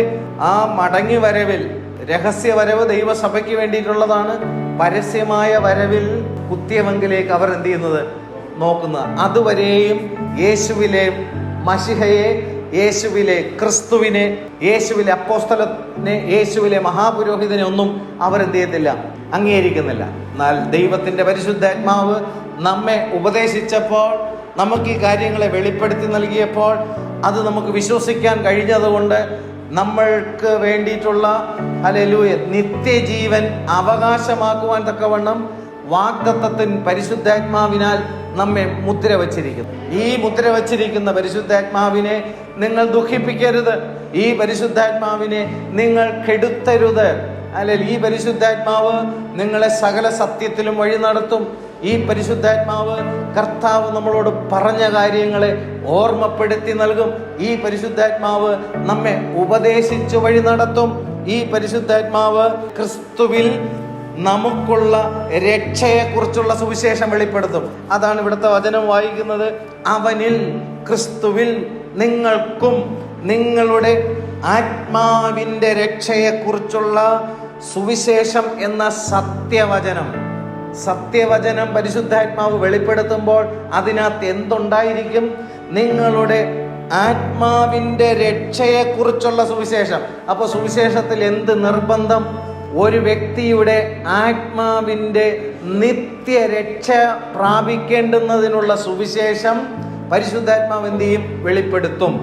ആ മടങ്ങി വരവിൽ, രഹസ്യ വരവ് ദൈവസഭയ്ക്ക് വേണ്ടിയിട്ടുള്ളതാണ്. പരസ്യമായ വരവിൽ കുത്തിയവങ്കിലേക്ക് അവർ എന്ത് ചെയ്യുന്നത്, നോക്കുന്നത്. അതുവരെയും യേശുവിലെ മശിഹയെ, യേശുവിലെ ക്രിസ്തുവിനെ, യേശുവിലെ അപ്പോസ്തലനെ, യേശുവിലെ മഹാപുരോഹിതനെ ഒന്നും അവർ എന്ത് ചെയ്യത്തില്ല, അംഗീകരിക്കുന്നില്ല. എന്നാൽ ദൈവത്തിൻ്റെ പരിശുദ്ധാത്മാവ് നമ്മെ ഉപദേശിച്ചപ്പോൾ, നമുക്ക് ഈ കാര്യങ്ങളെ വെളിപ്പെടുത്തി നൽകിയപ്പോൾ, അത് നമുക്ക് വിശ്വസിക്കാൻ കഴിഞ്ഞതുകൊണ്ട് നമ്മൾക്ക് വേണ്ടിയിട്ടുള്ള ഹല്ലേലൂയ നിത്യജീവൻ അവകാശമാക്കുവാൻ തക്കവണ്ണം വാഗ്ദത്തത്തിൻ പരിശുദ്ധാത്മാവിനാൽ നമ്മെ മുദ്ര വച്ചിരിക്കുന്നു. ഈ മുദ്ര വച്ചിരിക്കുന്ന പരിശുദ്ധാത്മാവിനെ നിങ്ങൾ ദുഃഖിപ്പിക്കരുത്. ഈ പരിശുദ്ധാത്മാവിനെ നിങ്ങൾ കെടുത്തരുത്. അല്ലെങ്കിൽ ഈ പരിശുദ്ധാത്മാവ് നിങ്ങളെ സകല സത്യത്തിലും വഴി നടത്തും. ഈ പരിശുദ്ധാത്മാവ് കർത്താവ് നമ്മളോട് പറഞ്ഞ കാര്യങ്ങളെ ഓർമ്മപ്പെടുത്തി നൽകും. ഈ പരിശുദ്ധാത്മാവ് നമ്മെ ഉപദേശിച്ചു വഴി നടത്തും. ഈ പരിശുദ്ധാത്മാവ് ക്രിസ്തുവിൽ നമുക്കുള്ള രക്ഷയെക്കുറിച്ചുള്ള സുവിശേഷം വെളിപ്പെടുത്തും. അതാണ് ഇവിടുത്തെ വചനം വായിക്കുന്നത്. അവനിൽ, ക്രിസ്തുവിൽ നിങ്ങൾക്കും നിങ്ങളുടെ ആത്മാവിൻ്റെ രക്ഷയെക്കുറിച്ചുള്ള സുവിശേഷം എന്ന സത്യവചനം. സത്യവചനം പരിശുദ്ധാത്മാവ് വെളിപ്പെടുത്തുമ്പോൾ അതിനകത്ത് എന്തുണ്ടായിരിക്കും? നിങ്ങളുടെ ആത്മാവിൻ്റെ രക്ഷയെക്കുറിച്ചുള്ള സുവിശേഷം. അപ്പോൾ സുവിശേഷത്തിൽ എന്ത് നിർബന്ധം? ഒരു വ്യക്തിയുടെ ആത്മാവിൻ്റെ നിത്യരക്ഷ പ്രാപിക്കേണ്ടുന്നതിനുള്ള സുവിശേഷം പരിശുദ്ധാത്മാവ് എന്ത് ചെയ്യും? വെളിപ്പെടുത്തും.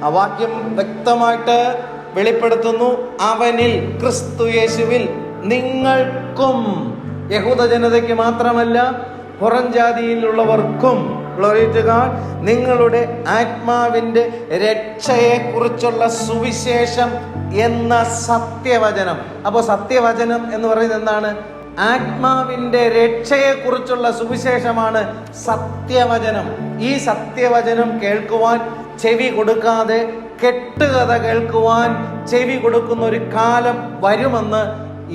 ആ വാക്യം വ്യക്തമായിട്ട് വെളിപ്പെടുത്തുന്നു. അവനിൽ, ക്രിസ്തു യേശുവിൽ നിങ്ങൾക്കും, യഹൂദ ജനതയ്ക്ക് മാത്രമല്ല പുറംജാതിയിലുള്ളവർക്കും, ഗ്ലോറി ടു ഗോഡ്, നിങ്ങളുടെ ആത്മാവിൻ്റെ രക്ഷയെക്കുറിച്ചുള്ള സുവിശേഷം എന്ന സത്യവചനം. അപ്പോൾ സത്യവചനം എന്ന് പറയുന്നത് എന്താണ്? ആത്മാവിൻ്റെ രക്ഷയെക്കുറിച്ചുള്ള സുവിശേഷമാണ് സത്യവചനം. ഈ സത്യവചനം കേൾക്കുവാൻ ചെവി കൊടുക്കാതെ കെട്ടുകഥ കേൾക്കുവാൻ ചെവി കൊടുക്കുന്ന ഒരു കാലം വരുമെന്ന്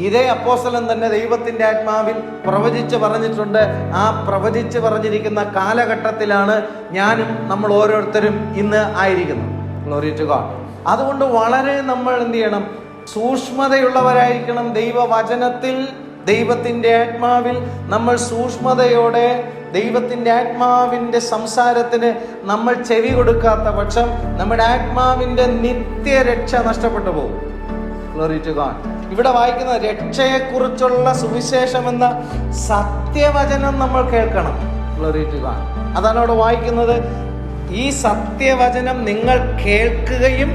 ഇതേ അപ്പോസ്തലൻ തന്നെ ദൈവത്തിൻ്റെ ആത്മാവിൽ പ്രവചിച്ച് പറഞ്ഞിട്ടുണ്ട്. ആ പ്രവചിച്ച് പറഞ്ഞിരിക്കുന്ന കാലഘട്ടത്തിലാണ് ഞാനും നമ്മൾ ഓരോരുത്തരും ഇന്ന് ആയിരിക്കുന്നത്. Glory to God. അതുകൊണ്ട് വളരെ നമ്മൾ എന്ത് ചെയ്യണം? സൂക്ഷ്മതയുള്ളവരായിരിക്കണം. ദൈവവചനത്തിൽ, ദൈവത്തിൻ്റെ ആത്മാവിൽ നമ്മൾ സൂക്ഷ്മതയോടെ ദൈവത്തിൻ്റെ ആത്മാവിൻ്റെ സംസാരത്തിന് നമ്മൾ ചെവി കൊടുക്കാത്ത പക്ഷം നമ്മുടെ ആത്മാവിൻ്റെ നിത്യരക്ഷ നഷ്ടപ്പെട്ടു പോകും. Glory to God. ഇവിടെ വായിക്കുന്ന രക്ഷയെക്കുറിച്ചുള്ള സുവിശേഷം എന്ന സത്യവചനം നമ്മൾ കേൾക്കണം. Glory to God. അതാണ് അവിടെ വായിക്കുന്നത്. ഈ സത്യവചനം നിങ്ങൾ കേൾക്കുകയും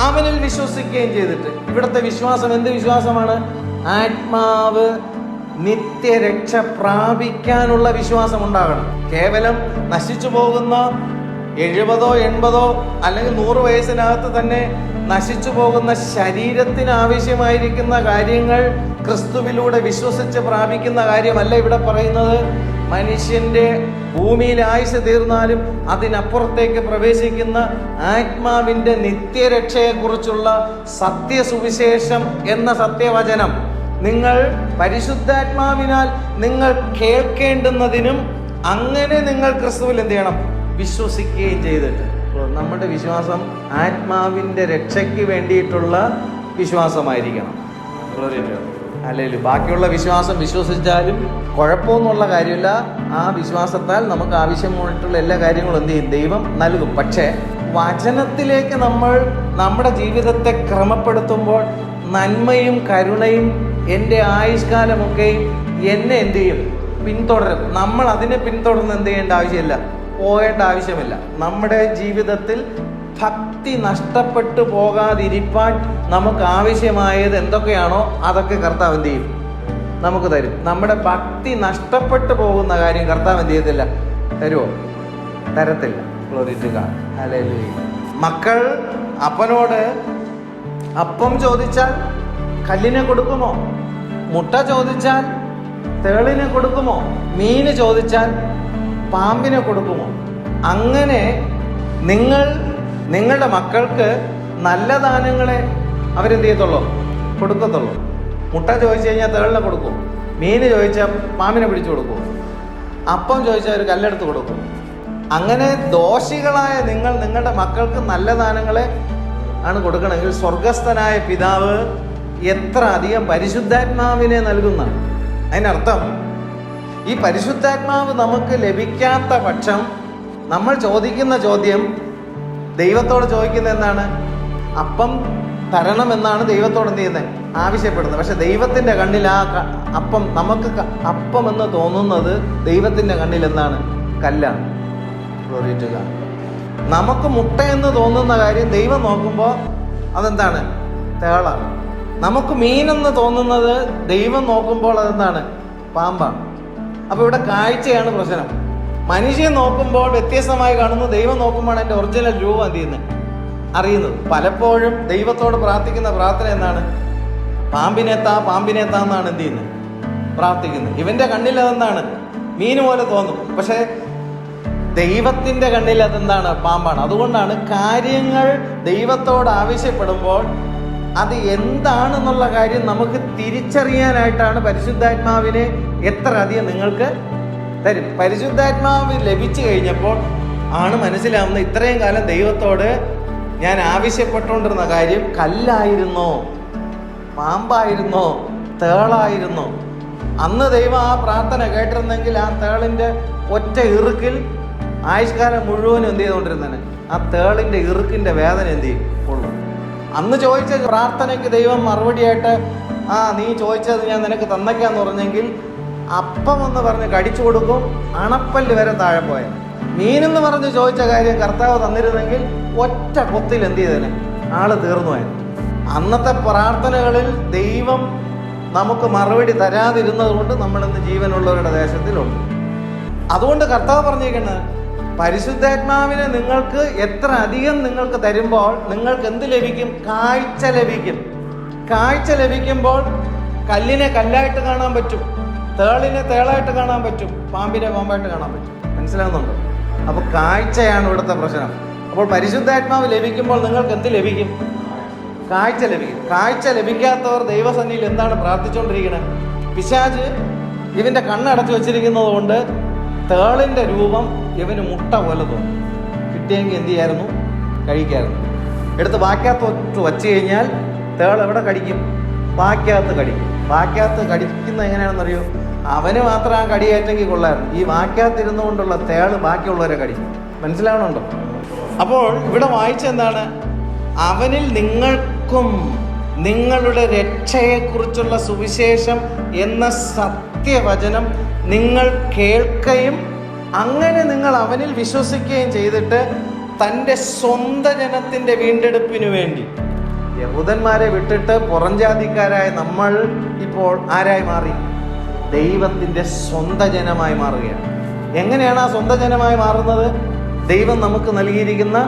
അവനിൽ വിശ്വസിക്കുകയും ചെയ്തിട്ട്. ഇവിടുത്തെ വിശ്വാസം എന്ത് വിശ്വാസമാണ്? ആത്മാവ് നിത്യരക്ഷ പ്രാപിക്കാനുള്ള വിശ്വാസം ഉണ്ടാകണം. കേവലം നശിച്ചു പോകുന്ന 70 80 അല്ലെങ്കിൽ 100 വയസ്സിനകത്ത് തന്നെ നശിച്ചു പോകുന്ന ശരീരത്തിന് ആവശ്യമായിരിക്കുന്ന കാര്യങ്ങൾ ക്രിസ്തുവിലൂടെ വിശ്വസിച്ച് പ്രാപിക്കുന്ന കാര്യമല്ല ഇവിടെ പറയുന്നത്. മനുഷ്യൻ്റെ ഭൂമിയിൽ ആയുസ് തീർന്നാലും അതിനപ്പുറത്തേക്ക് പ്രവേശിക്കുന്ന ആത്മാവിൻ്റെ നിത്യരക്ഷയെക്കുറിച്ചുള്ള സത്യസുവിശേഷം എന്ന സത്യവചനം നിങ്ങൾ പരിശുദ്ധാത്മാവിനാൽ നിങ്ങൾ കേൾക്കേണ്ടുന്നതിനും അങ്ങനെ നിങ്ങൾ ക്രിസ്തുവിൽ എന്ത് ചെയ്യണം? വിശ്വസിക്കുകയും ചെയ്തിട്ട്. നമ്മുടെ വിശ്വാസം ആത്മാവിൻ്റെ രക്ഷയ്ക്ക് വേണ്ടിയിട്ടുള്ള വിശ്വാസമായിരിക്കണം. അല്ലെങ്കിൽ ബാക്കിയുള്ള വിശ്വാസം വിശ്വസിച്ചാലും കുഴപ്പമൊന്നുള്ള കാര്യമില്ല. ആ വിശ്വാസത്താൽ നമുക്ക് ആവശ്യമായിട്ടുള്ള എല്ലാ കാര്യങ്ങളും എന്ത് ചെയ്യും? ദൈവം നൽകും. പക്ഷേ വചനത്തിലേക്ക് നമ്മൾ നമ്മുടെ ജീവിതത്തെ ക്രമപ്പെടുത്തുമ്പോൾ നന്മയും കരുണയും എൻ്റെ ആയുഷ്കാലമൊക്കെയും എന്നെ എന്ത് ചെയ്യും? പിന്തുടരും. നമ്മൾ അതിനെ പിന്തുടർന്ന് എന്ത് ചെയ്യേണ്ട ആവശ്യമില്ല, പോകേണ്ട ആവശ്യമില്ല. നമ്മുടെ ജീവിതത്തിൽ ഭക്തി നഷ്ടപ്പെട്ടു പോകാതിരിക്കാൻ നമുക്ക് ആവശ്യമായത് എന്തൊക്കെയാണോ അതൊക്കെ കർത്താവ് എന്ത് ചെയ്യും? നമുക്ക് തരും. നമ്മുടെ ഭക്തി നഷ്ടപ്പെട്ടു പോകുന്ന കാര്യം കർത്താവ് എന്ത് ചെയ്യത്തില്ല? തരുമോ? തരത്തില്ല. Glory to God. ഹല്ലേലൂയ. മക്കൾ അപ്പനോട് അപ്പം ചോദിച്ചാൽ കല്ലിനെ കൊടുക്കുമോ? മുട്ട ചോദിച്ചാൽ തേളിനെ കൊടുക്കുമോ? മീന് ചോദിച്ചാൽ പാമ്പിനെ കൊടുക്കുമോ? അങ്ങനെ നിങ്ങളുടെ മക്കൾക്ക് നല്ല ദാനങ്ങളെ അവരെന്ത് ചെയ്യത്തുള്ളൂ? കൊടുക്കത്തുള്ളൂ. മുട്ട ചോദിച്ചു കഴിഞ്ഞാൽ തേളിനെ കൊടുക്കും. മീന് ചോദിച്ചാൽ പാമ്പിനെ പിടിച്ചു കൊടുക്കും. അപ്പം ചോദിച്ചാൽ ഒരു കല്ലെടുത്ത് കൊടുക്കും. അങ്ങനെ ദോഷികളായ നിങ്ങളുടെ മക്കൾക്ക് നല്ല ദാനങ്ങളെ ആണ് കൊടുക്കണമെങ്കിൽ സ്വർഗസ്ഥനായ പിതാവ് എത്ര അധികം പരിശുദ്ധാത്മാവിനെ നൽകുന്നതാണ്. അതിനർത്ഥം ഈ പരിശുദ്ധാത്മാവ് നമുക്ക് ലഭിക്കാത്ത പക്ഷം നമ്മൾ ചോദിക്കുന്ന ചോദ്യം ദൈവത്തോട് ചോദിക്കുന്നത് എന്താണ്? അപ്പം തരണമെന്നാണ് ദൈവത്തോട് എന്ത് ചെയ്യുന്നത്? ആവശ്യപ്പെടുന്നത്. പക്ഷെ ദൈവത്തിൻ്റെ കണ്ണിൽ ആ അപ്പം നമുക്ക് അപ്പം എന്ന് തോന്നുന്നത് ദൈവത്തിൻ്റെ കണ്ണിൽ എന്താണ്? കല്ലാണ്. Glory to God. നമുക്ക് മുട്ട എന്ന് തോന്നുന്ന കാര്യം ദൈവം നോക്കുമ്പോൾ അതെന്താണ്? തേളാണ്. നമുക്ക് മീനെന്ന് തോന്നുന്നത് ദൈവം നോക്കുമ്പോൾ അതെന്താണ്? പാമ്പാണ്. അപ്പോൾ ഇവിടെ കാഴ്ചയാണ് പ്രശ്നം. മനുഷ്യൻ നോക്കുമ്പോൾ വ്യത്യസ്തമായി കാണുന്നു, ദൈവം നോക്കുമ്പോൾ എൻ്റെ ഒറിജിനൽ രൂപം എന്ത് ചെയ്യുന്നത്? അറിയുന്നത്. പലപ്പോഴും ദൈവത്തോട് പ്രാർത്ഥിക്കുന്ന പ്രാർത്ഥന എന്താണ്? പാമ്പിനെത്താ എന്നാണ് എന്ത് ചെയ്യുന്നത്? പ്രാർത്ഥിക്കുന്നത്. ഇവൻ്റെ കണ്ണിൽ അതെന്താണ്? മീൻ പോലെ തോന്നും. പക്ഷേ ദൈവത്തിൻ്റെ കണ്ണിൽ അതെന്താണ്? പാമ്പാണ്. അതുകൊണ്ടാണ് കാര്യങ്ങൾ ദൈവത്തോട് ആവശ്യപ്പെടുമ്പോൾ അത് എന്താണെന്നുള്ള കാര്യം നമുക്ക് തിരിച്ചറിയാനായിട്ടാണ് പരിശുദ്ധാത്മാവിനെ എത്ര അധികം നിങ്ങൾക്ക് തരും. പരിശുദ്ധാത്മാവ് ലഭിച്ചു കഴിഞ്ഞപ്പോൾ ആണ് മനസ്സിലാവുന്നത് ഇത്രയും കാലം ദൈവത്തോട് ഞാൻ ആവശ്യപ്പെട്ടുകൊണ്ടിരുന്ന കാര്യം കല്ലായിരുന്നോ, പാമ്പായിരുന്നോ, തേളായിരുന്നോ? അന്ന് ദൈവം ആ പ്രാർത്ഥന കേട്ടിരുന്നെങ്കിൽ ആ തേളിൻ്റെ ഒറ്റ ഇറുക്കിൽ ആയുഷ്കാലം മുഴുവനും എന്ത് ചെയ്തുകൊണ്ടിരുന്നേനെ? ആ തേളിൻ്റെ ഇറുക്കിൻ്റെ വേദന എന്ത് ചെയ്യും? ഉള്ളു. അന്ന് ചോദിച്ച പ്രാർത്ഥനയ്ക്ക് ദൈവം മറുപടിയായിട്ട് നീ ചോദിച്ചത് ഞാൻ നിനക്ക് തന്നേക്കാന്ന് പറഞ്ഞെങ്കിൽ അപ്പം എന്ന് പറഞ്ഞ് കടിച്ചു കൊടുക്കും, അണപ്പല്ല് വരെ താഴെ പോയത്. മീനെന്ന് പറഞ്ഞ് ചോദിച്ച കാര്യം കർത്താവ് തന്നിരുന്നെങ്കിൽ ഒറ്റ കൊത്തിൽ എന്ത് ചെയ്തേനെ? ആള് തീർന്നു പോയത്. അന്നത്തെ പ്രാർത്ഥനകളിൽ ദൈവം നമുക്ക് മറുപടി തരാതിരുന്നത് കൊണ്ട് നമ്മളിന്ന് ജീവനുള്ളവരുടെ ദേശത്തിലുണ്ട്. അതുകൊണ്ട് കർത്താവ് പറഞ്ഞിരിക്കുന്നത് പരിശുദ്ധാത്മാവിനെ നിങ്ങൾക്ക് എത്ര അധികം നിങ്ങൾക്ക് തരുമ്പോൾ നിങ്ങൾക്ക് എന്ത് ലഭിക്കും? കാഴ്ച ലഭിക്കും. കാഴ്ച ലഭിക്കുമ്പോൾ കല്ലിനെ കല്ലായിട്ട് കാണാൻ പറ്റും, തേളിനെ തേളായിട്ട് കാണാൻ പറ്റും, പാമ്പിനെ പാമ്പായിട്ട് കാണാൻ പറ്റും. മനസ്സിലാകുന്നുണ്ടോ? അപ്പോൾ കാഴ്ചയാണ് ഇവിടുത്തെ പ്രശ്നം. അപ്പോൾ പരിശുദ്ധാത്മാവ് ലഭിക്കുമ്പോൾ നിങ്ങൾക്ക് എന്ത് ലഭിക്കും? കാഴ്ച ലഭിക്കും. കാഴ്ച ലഭിക്കാത്തവർ ദൈവസന്നിധിയിൽ എന്താണ് പ്രാർത്ഥിച്ചുകൊണ്ടിരിക്കുന്നത്? പിശാച് ഇവൻ്റെ കണ്ണടച്ചു വെച്ചിരിക്കുന്നത് കൊണ്ട് തേളിൻ്റെ രൂപം ഇവന് മുട്ട പോലെ തോന്നും. കിട്ടിയെങ്കിൽ എന്ത് ചെയ്യായിരുന്നു? കഴിക്കായിരുന്നു. എടുത്ത് വാക്കകത്ത് വച്ച് കഴിഞ്ഞാൽ തേൾ എവിടെ കടിക്കും? വാക്കകത്ത് കടിക്കും. വാക്കകത്ത് കടിക്കുന്ന എങ്ങനെയാണെന്നറിയോ? അവന് മാത്രം ആ കടിയേറ്റെങ്കിൽ കൊള്ളായിരുന്നു. ഈ വാക്കകത്തിരുന്നു കൊണ്ടുള്ള തേള് ബാക്കിയുള്ളവരെ കടിക്കും. മനസ്സിലാവണുണ്ടോ? അപ്പോൾ ഇവിടെ വായിച്ചെന്താണ്? അവനിൽ നിങ്ങൾക്കും നിങ്ങളുടെ രക്ഷയെക്കുറിച്ചുള്ള സുവിശേഷം എന്ന സത്യവചനം നിങ്ങൾ കേൾക്കുകയും അങ്ങനെ നിങ്ങൾ അവനിൽ വിശ്വസിക്കുകയും ചെയ്തിട്ട് തൻ്റെ സ്വന്തം ജനത്തിൻ്റെ വീണ്ടെടുപ്പിനു വേണ്ടി യഹൂദന്മാരെ വിട്ടിട്ട് പുറംജാതിക്കാരായ നമ്മൾ ഇപ്പോൾ ആരായി മാറി? ദൈവത്തിൻ്റെ സ്വന്തം ജനമായി മാറുകയാണ്. എങ്ങനെയാണ് ആ സ്വന്തം ജനമായി മാറുന്നത്? ദൈവം നമുക്ക് നൽകിയിരിക്കുന്ന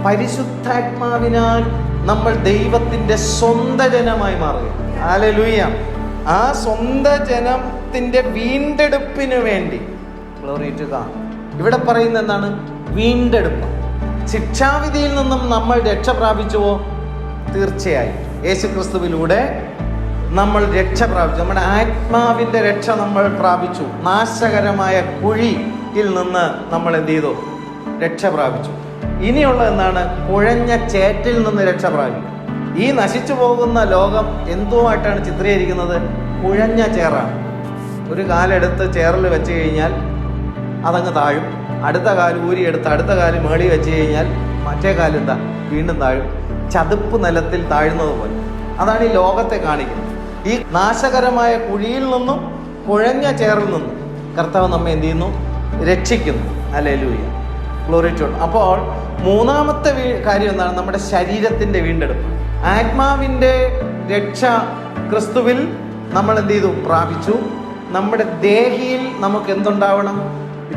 പരിശുദ്ധാത്മാവിനാൽ നമ്മൾ ദൈവത്തിൻ്റെ സ്വന്തം ജനമായി മാറുക. ഹല്ലേലൂയ. ആ സ്വന്തം ജനത്തിൻ്റെ വീണ്ടെടുപ്പിന് വേണ്ടി, ഗ്ലോറി ടു ഗോഡ്. ഇവിടെ പറയുന്നത് എന്താണ്? വീണ്ടെടുപ്പ്. ശിക്ഷാവിധിയിൽ നിന്നും നമ്മൾ രക്ഷ പ്രാപിച്ചുവോ? തീർച്ചയായും യേശുക്രിസ്തുവിലൂടെ നമ്മൾ രക്ഷ പ്രാപിച്ചു. നമ്മുടെ ആത്മാവിൻ്റെ രക്ഷ നമ്മൾ പ്രാപിച്ചു. നാശകരമായ കുഴിയിൽ നിന്ന് നമ്മൾ എന്ത് ചെയ്തു? രക്ഷ പ്രാപിച്ചു. ഇനിയുള്ള എന്താണ്? കുഴഞ്ഞ ചേറ്റിൽ നിന്ന് രക്ഷ പ്രാപിക്കും. ഈ നശിച്ചു പോകുന്ന ലോകം എന്തുമായിട്ടാണ് ചിത്രീകരിക്കുന്നത്? കുഴഞ്ഞ ചേറാണ്. ഒരു കാലെടുത്ത് ചേറിൽ വെച്ച് കഴിഞ്ഞാൽ അതങ്ങ് താഴും. അടുത്ത കാല് ഊരിയെടുത്ത് അടുത്ത കാല് മേളി വെച്ച് കഴിഞ്ഞാൽ മറ്റേ കാലെന്താ? വീണ്ടും താഴും. ചതുപ്പ് നിലത്തിൽ താഴുന്നത് പോലെ. അതാണ് ഈ ലോകത്തെ കാണിക്കുന്നത്. ഈ നാശകരമായ കുഴിയിൽ നിന്നും കുഴഞ്ഞ ചേറിൽ നിന്നും കർത്താവ് നമ്മെ എന്ത് ചെയ്യുന്നു? രക്ഷിക്കുന്നു. ഹല്ലേലൂയ. Glory to God. അപ്പോൾ മൂന്നാമത്തെ കാര്യം എന്താണ്? നമ്മുടെ ശരീരത്തിൻ്റെ വീണ്ടെടുപ്പ്. ആത്മാവിൻ്റെ രക്ഷ ക്രിസ്തുവിൽ നമ്മൾ എന്ത് ചെയ്തു? പ്രാപിച്ചു. നമ്മുടെ ദേഹിയിൽ നമുക്ക് എന്തുണ്ടാവണം?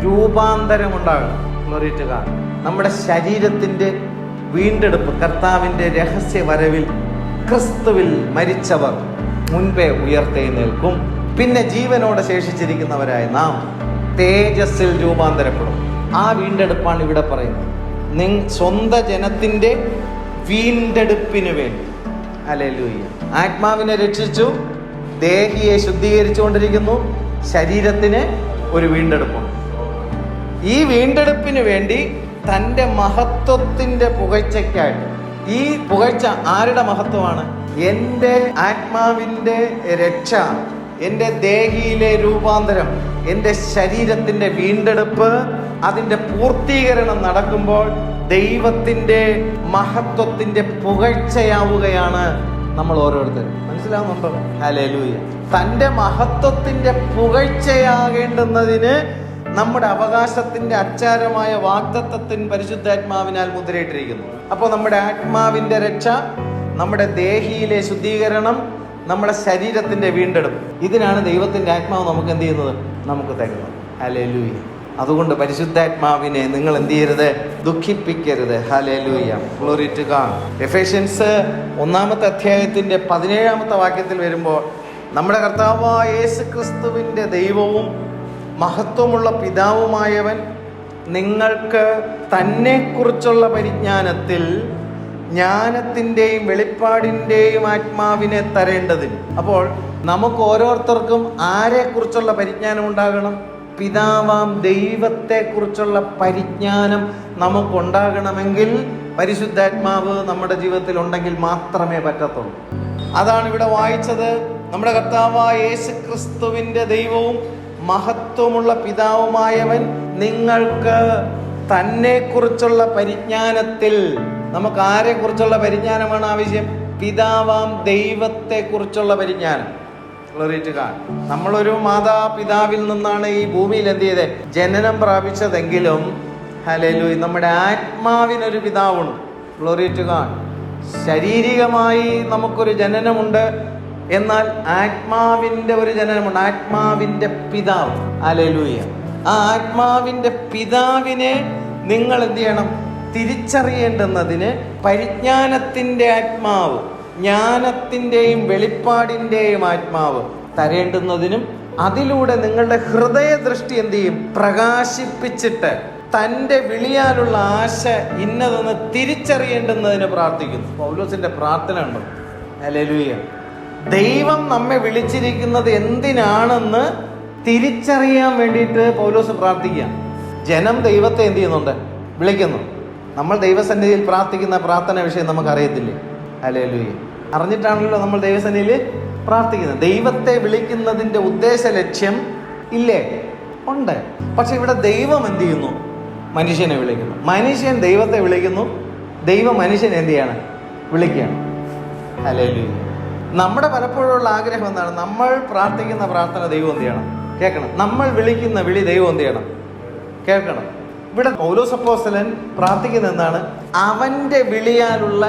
രൂപാന്തരം ഉണ്ടാകണം. Glory to God. നമ്മുടെ ശരീരത്തിൻ്റെ വീണ്ടെടുപ്പ്. കർത്താവിൻ്റെ രഹസ്യ വരവിൽ ക്രിസ്തുവിൽ മരിച്ചവർ മുൻപേ ഉയർത്തെഴുന്നേൽക്കും. പിന്നെ ജീവനോടെ ശേഷിച്ചിരിക്കുന്നവരായ നാം തേജസ്സിൽ രൂപാന്തരപ്പെടും. ആ വീണ്ടെടുപ്പാണ് ഇവിടെ പറയുന്നത്. സ്വന്തം ജനത്തിൻ്റെ വീണ്ടെടുപ്പിന് വേണ്ടി. ഹല്ലേലൂയ. ആത്മാവിനെ രക്ഷിച്ചു, ദേഹിയെ ശുദ്ധീകരിച്ചുകൊണ്ടിരിക്കുന്നു, ശരീരത്തിന് ഒരു വീണ്ടെടുപ്പുണ്ട്. ഈ വീണ്ടെടുപ്പിന് വേണ്ടി തൻ്റെ മഹത്വത്തിൻ്റെ പുകഴ്ചയ്ക്കായിട്ട്. ഈ പുകഴ്ച ആരുടെ മഹത്വമാണ്? എൻ്റെ ആത്മാവിൻ്റെ രക്ഷ, എൻ്റെ ദേഹിയിലെ രൂപാന്തരം, എൻ്റെ ശരീരത്തിൻ്റെ വീണ്ടെടുപ്പ്, അതിൻ്റെ പൂർത്തീകരണം നടക്കുമ്പോൾ ദൈവത്തിൻ്റെ മഹത്വത്തിൻ്റെ പുകഴ്ചയാവുകയാണ് നമ്മൾ ഓരോരുത്തരും. മനസ്സിലാവുന്നുണ്ടോ? ഹല്ലേലൂയ. തൻ്റെ മഹത്വത്തിൻ്റെ പുകഴ്ചയാകേണ്ടുന്നതിന് നമ്മുടെ അവകാശത്തിൻ്റെ അച്ചാരമായ വാഗ്ദത്തത്തിൻ പരിശുദ്ധാത്മാവിനാൽ മുദ്രയിട്ടിരിക്കുന്നു. അപ്പോൾ നമ്മുടെ ആത്മാവിൻ്റെ രക്ഷ, നമ്മുടെ ദേഹിയിലെ ശുദ്ധീകരണം, നമ്മുടെ ശരീരത്തിൻ്റെ വീണ്ടെടുപ്പ്, ഇതിനാണ് ദൈവത്തിൻ്റെ ആത്മാവ് നമുക്ക് എന്ത് ചെയ്യുന്നത്? നമുക്ക് തരുന്നത്. ഹല്ലേലൂയ. അതുകൊണ്ട് പരിശുദ്ധാത്മാവിനെ നിങ്ങൾ എന്ത് ചെയ്യരുത്? ദുഃഖിപ്പിക്കരുത്. ഹല്ലേലൂയ. Glory to God. എഫേഷ്യൻസ് 1-ാമത്തെ അധ്യായത്തിൻ്റെ 17-ാമത്തെ വാക്യത്തിൽ വരുമ്പോൾ നമ്മുടെ കർത്താവായ യേശു ക്രിസ്തുവിൻ്റെ ദൈവവും മഹത്വമുള്ള പിതാവുമായവൻ നിങ്ങൾക്ക് തന്നെക്കുറിച്ചുള്ള പരിജ്ഞാനത്തിൽ ജ്ഞാനത്തിൻ്റെയും വെളിപ്പാടിൻ്റെയും ആത്മാവിനെ തരേണ്ടതിന്. അപ്പോൾ നമുക്ക് ഓരോരുത്തർക്കും ആരെക്കുറിച്ചുള്ള പരിജ്ഞാനം ഉണ്ടാകണം? പിതാവാം ദൈവത്തെക്കുറിച്ചുള്ള പരിജ്ഞാനം നമുക്കുണ്ടാകണമെങ്കിൽ പരിശുദ്ധാത്മാവ് നമ്മുടെ ജീവിതത്തിൽ ഉണ്ടെങ്കിൽ മാത്രമേ പറ്റത്തുള്ളൂ. അതാണ് ഇവിടെ വായിച്ചത്. നമ്മുടെ കർത്താവായ യേശു ക്രിസ്തുവിൻ്റെ ദൈവവും മഹത്വമുള്ള പിതാവുമായവൻ നിങ്ങൾക്ക് തന്നെക്കുറിച്ചുള്ള പരിജ്ഞാനത്തിൽ. നമുക്ക് ആരെക്കുറിച്ചുള്ള പരിജ്ഞാനമാണ് ആവശ്യം? പിതാവാം ദൈവത്തെക്കുറിച്ചുള്ള പരിജ്ഞാനം. Glory to God. നമ്മളൊരു മാതാപിതാവിൽ നിന്നാണ് ഈ ഭൂമിയിൽ എന്ത് ചെയ്തത്? ജനനം പ്രാപിച്ചതെങ്കിലും ഹല്ലേലൂയ, നമ്മുടെ ആത്മാവിനൊരു പിതാവുണ്ട്. Glory to God. ശാരീരികമായി നമുക്കൊരു ജനനമുണ്ട്, എന്നാൽ ആത്മാവിൻ്റെ ഒരു ജനനമുണ്ട്. ആത്മാവിൻ്റെ പിതാവ്. ഹല്ലേലൂയ. ആ ആത്മാവിൻ്റെ പിതാവിനെ നിങ്ങൾ എന്ത് ചെയ്യണം? തിരിച്ചറിയേണ്ടുന്നതിന് പരിജ്ഞാനത്തിൻ്റെ ആത്മാവ്, ജ്ഞാനത്തിൻ്റെയും വെളിപ്പാടിൻ്റെയും ആത്മാവ് തരേണ്ടുന്നതിനും അതിലൂടെ നിങ്ങളുടെ ഹൃദയദൃഷ്ടി എന്ത് ചെയ്യും? പ്രകാശിപ്പിച്ചിട്ട് തൻ്റെ വിളിയാലുള്ള ആശ ഇന്നതെന്ന് തിരിച്ചറിയേണ്ടുന്നതിന് പ്രാർത്ഥിക്കുന്നു. പൗലോസിൻ്റെ പ്രാർത്ഥന ഉണ്ട്. ഹല്ലേലൂയ. ദൈവം നമ്മെ വിളിച്ചിരിക്കുന്നത് എന്തിനാണെന്ന് തിരിച്ചറിയാൻ വേണ്ടിയിട്ട് പൗലോസ് പ്രാർത്ഥിക്കുക. ജനം ദൈവത്തെ എന്ത് ചെയ്യുന്നുണ്ട്? വിളിക്കുന്നു. നമ്മൾ ദൈവസന്നിധിയിൽ പ്രാർത്ഥിക്കുന്ന പ്രാർത്ഥന വിഷയം നമുക്കറിയത്തില്ലേ? ഹല്ലേലൂയ. അറിഞ്ഞിട്ടാണല്ലോ നമ്മൾ ദൈവസന്നിധിയിൽ പ്രാർത്ഥിക്കുന്നത്. ദൈവത്തെ വിളിക്കുന്നതിൻ്റെ ഉദ്ദേശ ലക്ഷ്യം ഇല്ലേ? ഉണ്ട്. പക്ഷെ ഇവിടെ ദൈവം എന്ത് ചെയ്യുന്നു? മനുഷ്യനെ വിളിക്കുന്നു. മനുഷ്യൻ ദൈവത്തെ വിളിക്കുന്നു. ദൈവം മനുഷ്യനെ എന്ത് ചെയ്യണം? വിളിക്കുകയാണ്. ഹല്ലേലൂയ. നമ്മുടെ പലപ്പോഴുള്ള ആഗ്രഹം എന്താണ്? നമ്മൾ പ്രാർത്ഥിക്കുന്ന പ്രാർത്ഥന ദൈവം എന്ത് ചെയ്യണം? കേൾക്കണം. നമ്മൾ വിളിക്കുന്ന വിളി ദൈവം എന്ത് ചെയ്യണം? കേൾക്കണം. ഇവിടെ പൗലോസ് അപ്പോസ്തലൻ പ്രാർത്ഥിക്കുന്ന എന്താണ്? അവൻ്റെ വിളിയാലുള്ള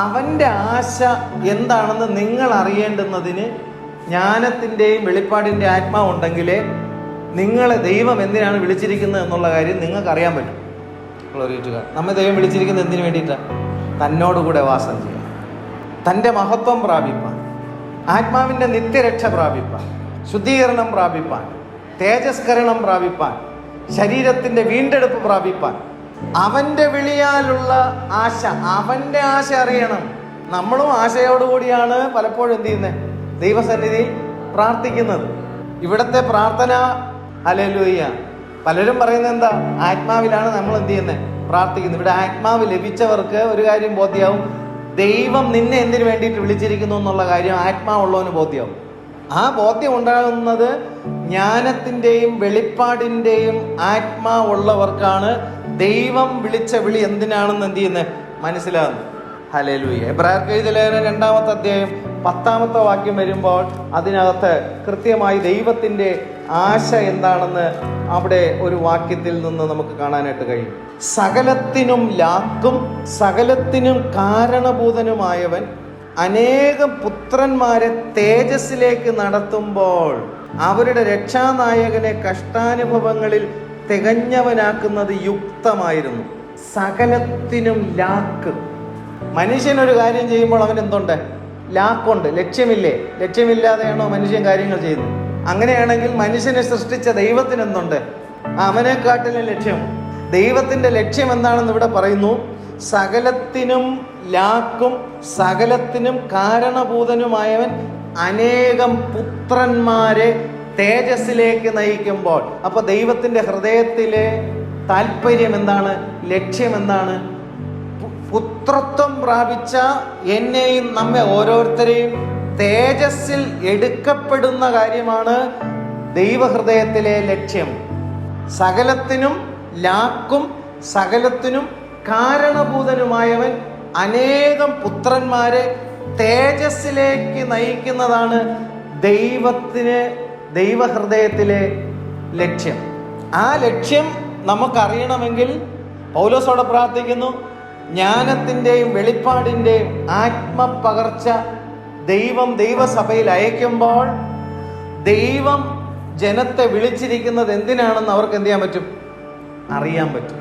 അവൻ്റെ ആശ എന്താണെന്ന് നിങ്ങൾ അറിയേണ്ടുന്നതിന് ജ്ഞാനത്തിൻ്റെയും വെളിപ്പാടിൻ്റെ ആത്മാവുണ്ടെങ്കിലേ നിങ്ങളെ ദൈവം എന്തിനാണ് വിളിച്ചിരിക്കുന്നത് എന്നുള്ള കാര്യം നിങ്ങൾക്ക് അറിയാൻ പറ്റും. നമ്മെ ദൈവം വിളിച്ചിരിക്കുന്നത് എന്തിനു വേണ്ടിയിട്ടാണ്? തന്നോടുകൂടെ വാസം ചെയ്യാൻ, തൻ്റെ മഹത്വം പ്രാപിപ്പാൻ, ആത്മാവിൻ്റെ നിത്യരക്ഷ പ്രാപിപ്പാൻ, ശുദ്ധീകരണം പ്രാപിപ്പാൻ, തേജസ്കരണം പ്രാപിപ്പാൻ, ശരീരത്തിൻ്റെ വീണ്ടെടുപ്പ് പ്രാപിപ്പാൻ. അവൻ്റെ വിളിയാലുള്ള ആശ, അവൻ്റെ ആശ അറിയണം. നമ്മളും ആശയോടുകൂടിയാണ് പലപ്പോഴും എന്ത് ചെയ്യുന്നത്? ദൈവസന്നിധിയിൽ പ്രാർത്ഥിക്കുന്നത്. ഇവിടുത്തെ പ്രാർത്ഥന ഹല്ലേലൂയ. പലരും പറയുന്നത് എന്താ? ആത്മാവിലാണ് നമ്മൾ എന്ത് ചെയ്യുന്നത്? പ്രാർത്ഥിക്കുന്നത്. ഇവിടെ ആത്മാവ് ലഭിച്ചവർക്ക് ഒരു കാര്യം ബോധ്യമാവും. ദൈവം നിന്നെ എന്തിനു വേണ്ടിയിട്ട് വിളിച്ചിരിക്കുന്നു എന്നുള്ള കാര്യം ആത്മാവുള്ളവന് ബോധ്യമാവും. ആ ബോധ്യം ഉണ്ടാകുന്നത് ജ്ഞാനത്തിൻ്റെയും വെളിപ്പാടിൻ്റെയും ആത്മാവുള്ളവർക്കാണ് ദൈവം വിളിച്ച വിളി എന്തിനാണെന്ന് എന്ത് ചെയ്യുന്നത്? മനസ്സിലാകുന്നത്. ഹല്ലേലൂയ. എബ്രായർക്ക് എഴുതിയ ലേഖനം 2-ാമത്തെ അധ്യായം 10-ാമത്തെ വാക്യം വരുമ്പോൾ അതിനകത്ത് കൃത്യമായി ദൈവത്തിൻ്റെ ആശ എന്താണെന്ന് അവിടെ ഒരു വാക്യത്തിൽ നിന്ന് നമുക്ക് കാണാനായിട്ട് കഴിയും. സകലത്തിനും ലാക്കും സകലത്തിനും കാരണഭൂതനുമായവൻ അനേകം പുത്രന്മാരെ തേജസ്സിലേക്ക് നടത്തുമ്പോൾ അവരുടെ രക്ഷാനായകനെ കഷ്ടാനുഭവങ്ങളിൽ തികഞ്ഞവനാക്കുന്നത് യുക്തമായിരുന്നു. സകലത്തിനും ലാക്ക്. മനുഷ്യനൊരു കാര്യം ചെയ്യുമ്പോൾ അവൻ എന്തുണ്ട്? ലാക്കുണ്ട്. ലക്ഷ്യമില്ലേ? ലക്ഷ്യമില്ലാതെയാണോ മനുഷ്യൻ കാര്യങ്ങൾ ചെയ്യുന്നത്? അങ്ങനെയാണെങ്കിൽ മനുഷ്യനെ സൃഷ്ടിച്ച ദൈവത്തിന് എന്തുണ്ട്? അവനെക്കാട്ടിലും ലക്ഷ്യം. ദൈവത്തിൻ്റെ ലക്ഷ്യം എന്താണെന്ന് ഇവിടെ പറയുന്നു. സകലത്തിനും ലാക്കും സകലത്തിനും കാരണഭൂതനുമായവൻ അനേകം പുത്രന്മാരെ തേജസ്സിലേക്ക് നയിക്കുമ്പോൾ. അപ്പോൾ ദൈവത്തിൻ്റെ ഹൃദയത്തിലെ താല്പര്യം എന്താണ്? ലക്ഷ്യം എന്താണ്? പുത്രത്വം പ്രാപിച്ച എന്നെയും നമ്മെ ഓരോരുത്തരെയും തേജസ്സിൽ എടുക്കപ്പെടുന്ന കാര്യമാണ് ദൈവഹൃദയത്തിലെ ലക്ഷ്യം. സകലത്തിനും ലാക്കും സകലത്തിനും കാരണഭൂതനുമായവൻ അനേകം പുത്രന്മാരെ തേജസ്സിലേക്ക് നയിക്കുന്നതാണ് ദൈവഹൃദയത്തിലെ ലക്ഷ്യം. ആ ലക്ഷ്യം നമുക്കറിയണമെങ്കിൽ പൗലോസോടെ പ്രാർത്ഥിക്കുന്നു, ജ്ഞാനത്തിൻ്റെയും വെളിപ്പാടിൻ്റെയും ആത്മപകർച്ച ദൈവസഭയിൽ അയക്കുമ്പോൾ ദൈവം ജനത്തെ വിളിച്ചിരിക്കുന്നത് എന്തിനാണെന്ന് അവർക്ക് എന്ത് ചെയ്യാൻ പറ്റും? അറിയാൻ പറ്റും.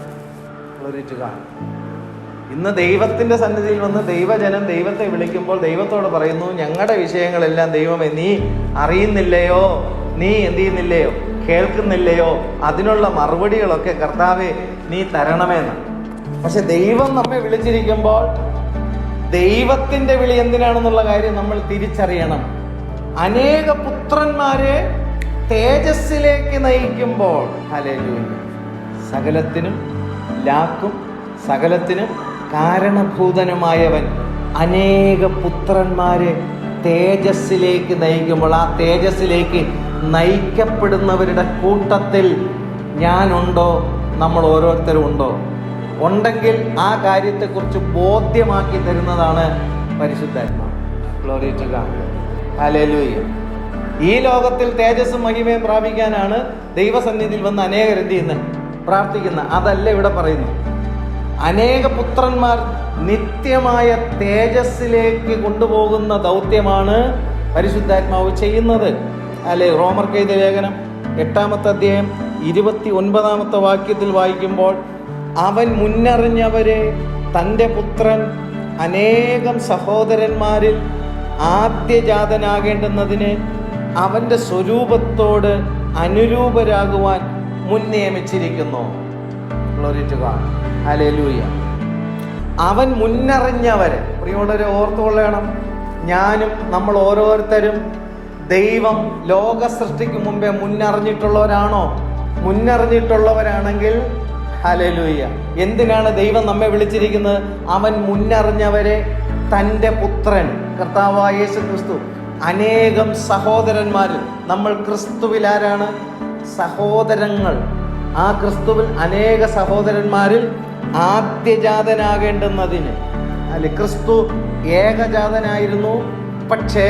ഇന്ന് ദൈവത്തിൻ്റെ സന്നിധിയിൽ വന്ന് ദൈവജനം ദൈവത്തെ വിളിക്കുമ്പോൾ ദൈവത്തോട് പറയുന്നു, ഞങ്ങളുടെ വിഷയങ്ങളെല്ലാം ദൈവമേ നീ അറിയുന്നില്ലയോ, നീ എന്ത് ചെയ്യുന്നില്ലയോ, കേൾക്കുന്നില്ലയോ, അതിനുള്ള മറുപടികളൊക്കെ കർത്താവേ നീ തരണമെന്ന്. പക്ഷെ ദൈവം നമ്മെ വിളിച്ചിരിക്കുമ്പോൾ ദൈവത്തിൻ്റെ വിളി എന്തിനാണെന്നുള്ള കാര്യം നമ്മൾ തിരിച്ചറിയണം. അനേക പുത്രന്മാരെ തേജസ്സിലേക്ക് നയിക്കുമ്പോൾ ഹല്ലേലൂയ. സകലത്തിനും ലാക്കും സകലത്തിനും കാരണഭൂതനുമായവൻ അനേക പുത്രന്മാരെ തേജസ്സിലേക്ക് നയിക്കുമ്പോൾ ആ തേജസ്സിലേക്ക് നയിക്കപ്പെടുന്നവരുടെ കൂട്ടത്തിൽ ഞാനുണ്ടോ? നമ്മൾ ഓരോരുത്തരും ഉണ്ടോ? ഉണ്ടെങ്കിൽ ആ കാര്യത്തെക്കുറിച്ച് ബോധ്യമാക്കി തരുന്നതാണ് പരിശുദ്ധാത്മാവ്. Glory to God. ഹല്ലേലൂയ. ഈ ലോകത്തിൽ തേജസ്സും മഹിമയും പ്രാപിക്കാനാണ് ദൈവസന്നിധിയിൽ വന്ന് അനേകർ എന്ത് ചെയ്യുന്നത്? പ്രാർത്ഥിക്കുന്നത്. അതല്ല ഇവിടെ പറയുന്നു. അനേക പുത്രന്മാർ നിത്യമായ തേജസ്സിലേക്ക് കൊണ്ടുപോകുന്ന ദൗത്യമാണ് പരിശുദ്ധാത്മാവ് ചെയ്യുന്നത്. അല്ലെ? റോമർക്ക് എഴുതിയ ലേഖനം 8-ാമത്തെ അധ്യായം 29-ാമത്തെ വാക്യത്തിൽ വായിക്കുമ്പോൾ അവൻ മുന്നറിഞ്ഞവരെ തൻ്റെ പുത്രൻ അനേകം സഹോദരന്മാരിൽ ആദ്യജാതനാകേണ്ടുന്നതിന് അവൻ്റെ സ്വരൂപത്തോട് അനുരൂപരാകുവാൻ മുൻ നിയമിച്ചിരിക്കുന്നു. Glory to God. ഹല്ലേലൂയ. അവൻ മുന്നറിഞ്ഞവരെ, പ്രിയമുള്ളവരെ ഓർത്തുകൊള്ളണം, ഞാനും നമ്മൾ ഓരോരുത്തരും ദൈവം ലോക സൃഷ്ടിക്ക് മുമ്പേ മുന്നറിഞ്ഞിട്ടുള്ളവരാണോ? മുന്നറിഞ്ഞിട്ടുള്ളവരാണെങ്കിൽ ഹല്ലേലൂയ. എന്തിനാണ് ദൈവം നമ്മെ വിളിച്ചിരിക്കുന്നത്? അവൻ മുന്നറിഞ്ഞവരെ തൻ്റെ പുത്രൻ കർത്താവായ യേശു ക്രിസ്തു അനേകം സഹോദരന്മാരിൽ, നമ്മൾ ക്രിസ്തുവിൽ ആരാണ്? സഹോദരങ്ങൾ. ആ ക്രിസ്തുവിൽ അനേക സഹോദരന്മാരിൽ ആദ്യജാതനാകേണ്ടുന്നതിന്. അല്ലെ? ക്രിസ്തു ഏകജാതനായിരുന്നു. പക്ഷേ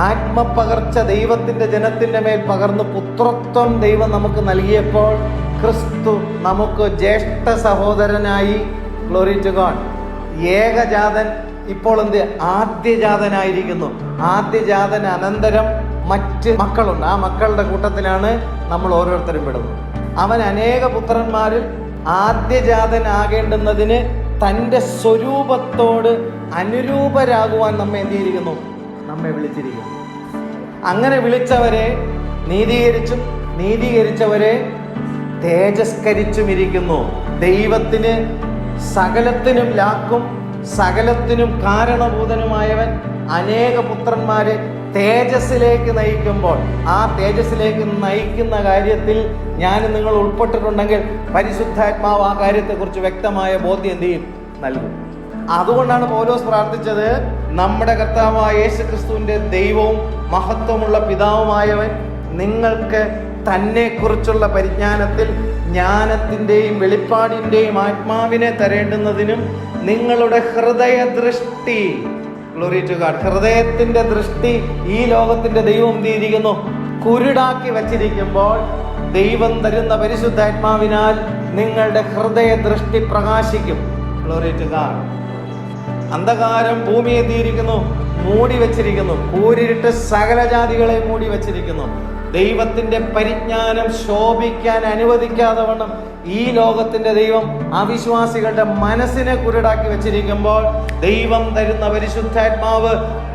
ആത്മപകർച്ച ദൈവത്തിൻ്റെ ജനത്തിൻ്റെ മേൽ പകർന്ന് പുത്രത്വം ദൈവം നമുക്ക് നൽകിയപ്പോൾ ക്രിസ്തു നമുക്ക് ജ്യേഷ്ഠ സഹോദരനായി. Glory to God. ഏകജാതൻ ഇപ്പോൾ എന്ത്? ആദ്യജാതനായിരിക്കുന്നു. ആദ്യജാതൻ അനന്തരം മറ്റ് മക്കളുണ്ട്. ആ മക്കളുടെ കൂട്ടത്തിലാണ് നമ്മൾ ഓരോരുത്തരും പെടുന്നത്. അവൻ അനേക പുത്രന്മാരിൽ ആദ്യജാതനാകേണ്ടുന്നതിന് തൻ്റെ സ്വരൂപത്തോട് അനുരൂപരാകുവാൻ നമ്മെ എന്ത് ചെയ്തിരിക്കുന്നു? നമ്മെ വിളിച്ചിരിക്കുന്നു. അങ്ങനെ വിളിച്ചവരെ നീതീകരിച്ചും നീതീകരിച്ചവരെ തേജസ്കരിച്ചുമിരിക്കുന്നു. ദൈവത്തിന് സകലത്തിനും ലാക്കും സകലത്തിനും കാരണഭൂതനുമായവൻ അനേക പുത്രന്മാരെ തേജസ്സിലേക്ക് നയിക്കുമ്പോൾ ആ തേജസ്സിലേക്ക് നയിക്കുന്ന കാര്യത്തിൽ ഞാൻ നിങ്ങൾ ഉൾപ്പെട്ടിട്ടുണ്ടെങ്കിൽ പരിശുദ്ധാത്മാവ് ആ കാര്യത്തെക്കുറിച്ച് വ്യക്തമായ ബോധ്യം എന്ത് ചെയ്യും? നൽകും. അതുകൊണ്ടാണ് പൗലോസ് പ്രാർത്ഥിച്ചത്, നമ്മുടെ കർത്താവായ യേശു ക്രിസ്തുവിൻ്റെ ദൈവവും മഹത്വമുള്ള പിതാവുമായവൻ നിങ്ങൾക്ക് തന്നെക്കുറിച്ചുള്ള പരിജ്ഞാനത്തിൽ ജ്ഞാനത്തിൻ്റെയും വെളിപ്പാടിൻ്റെയും ആത്മാവിനെ തരേണ്ടുന്നതിനും നിങ്ങളുടെ ഹൃദയദൃഷ്ടി, ഗ്ലോറി ടു ഗോഡ്, ഹൃദയത്തിന്റെ ദൃഷ്ടി ഈ ലോകത്തിന്റെ ദൈവം എന്തിയിരിക്കുന്നു? കുരുടാക്കി വച്ചിരിക്കുമ്പോൾ ദൈവം തരുന്ന പരിശുദ്ധാത്മാവിനാൽ നിങ്ങളുടെ ഹൃദയദൃഷ്ടി പ്രകാശിക്കും. Glory to God. അന്ധകാരം ഭൂമിയെ എന്തിയിരിക്കുന്നു? മൂടി വെച്ചിരിക്കുന്നു. കൂരിരുട്ട് സകല ജാതികളെ മൂടി വെച്ചിരിക്കുന്നു. ദൈവത്തിന്റെ പരിജ്ഞാനം ശോഭിക്കാൻ അനുവദിക്കാതെ വണ്ണം ഈ ലോകത്തിന്റെ ദൈവം അവിശ്വാസികളുടെ മനസ്സിനെ കുരുടാക്കി വെച്ചിരിക്കുമ്പോൾ ദൈവം തരുന്ന പരിശുദ്ധാത്മാവ്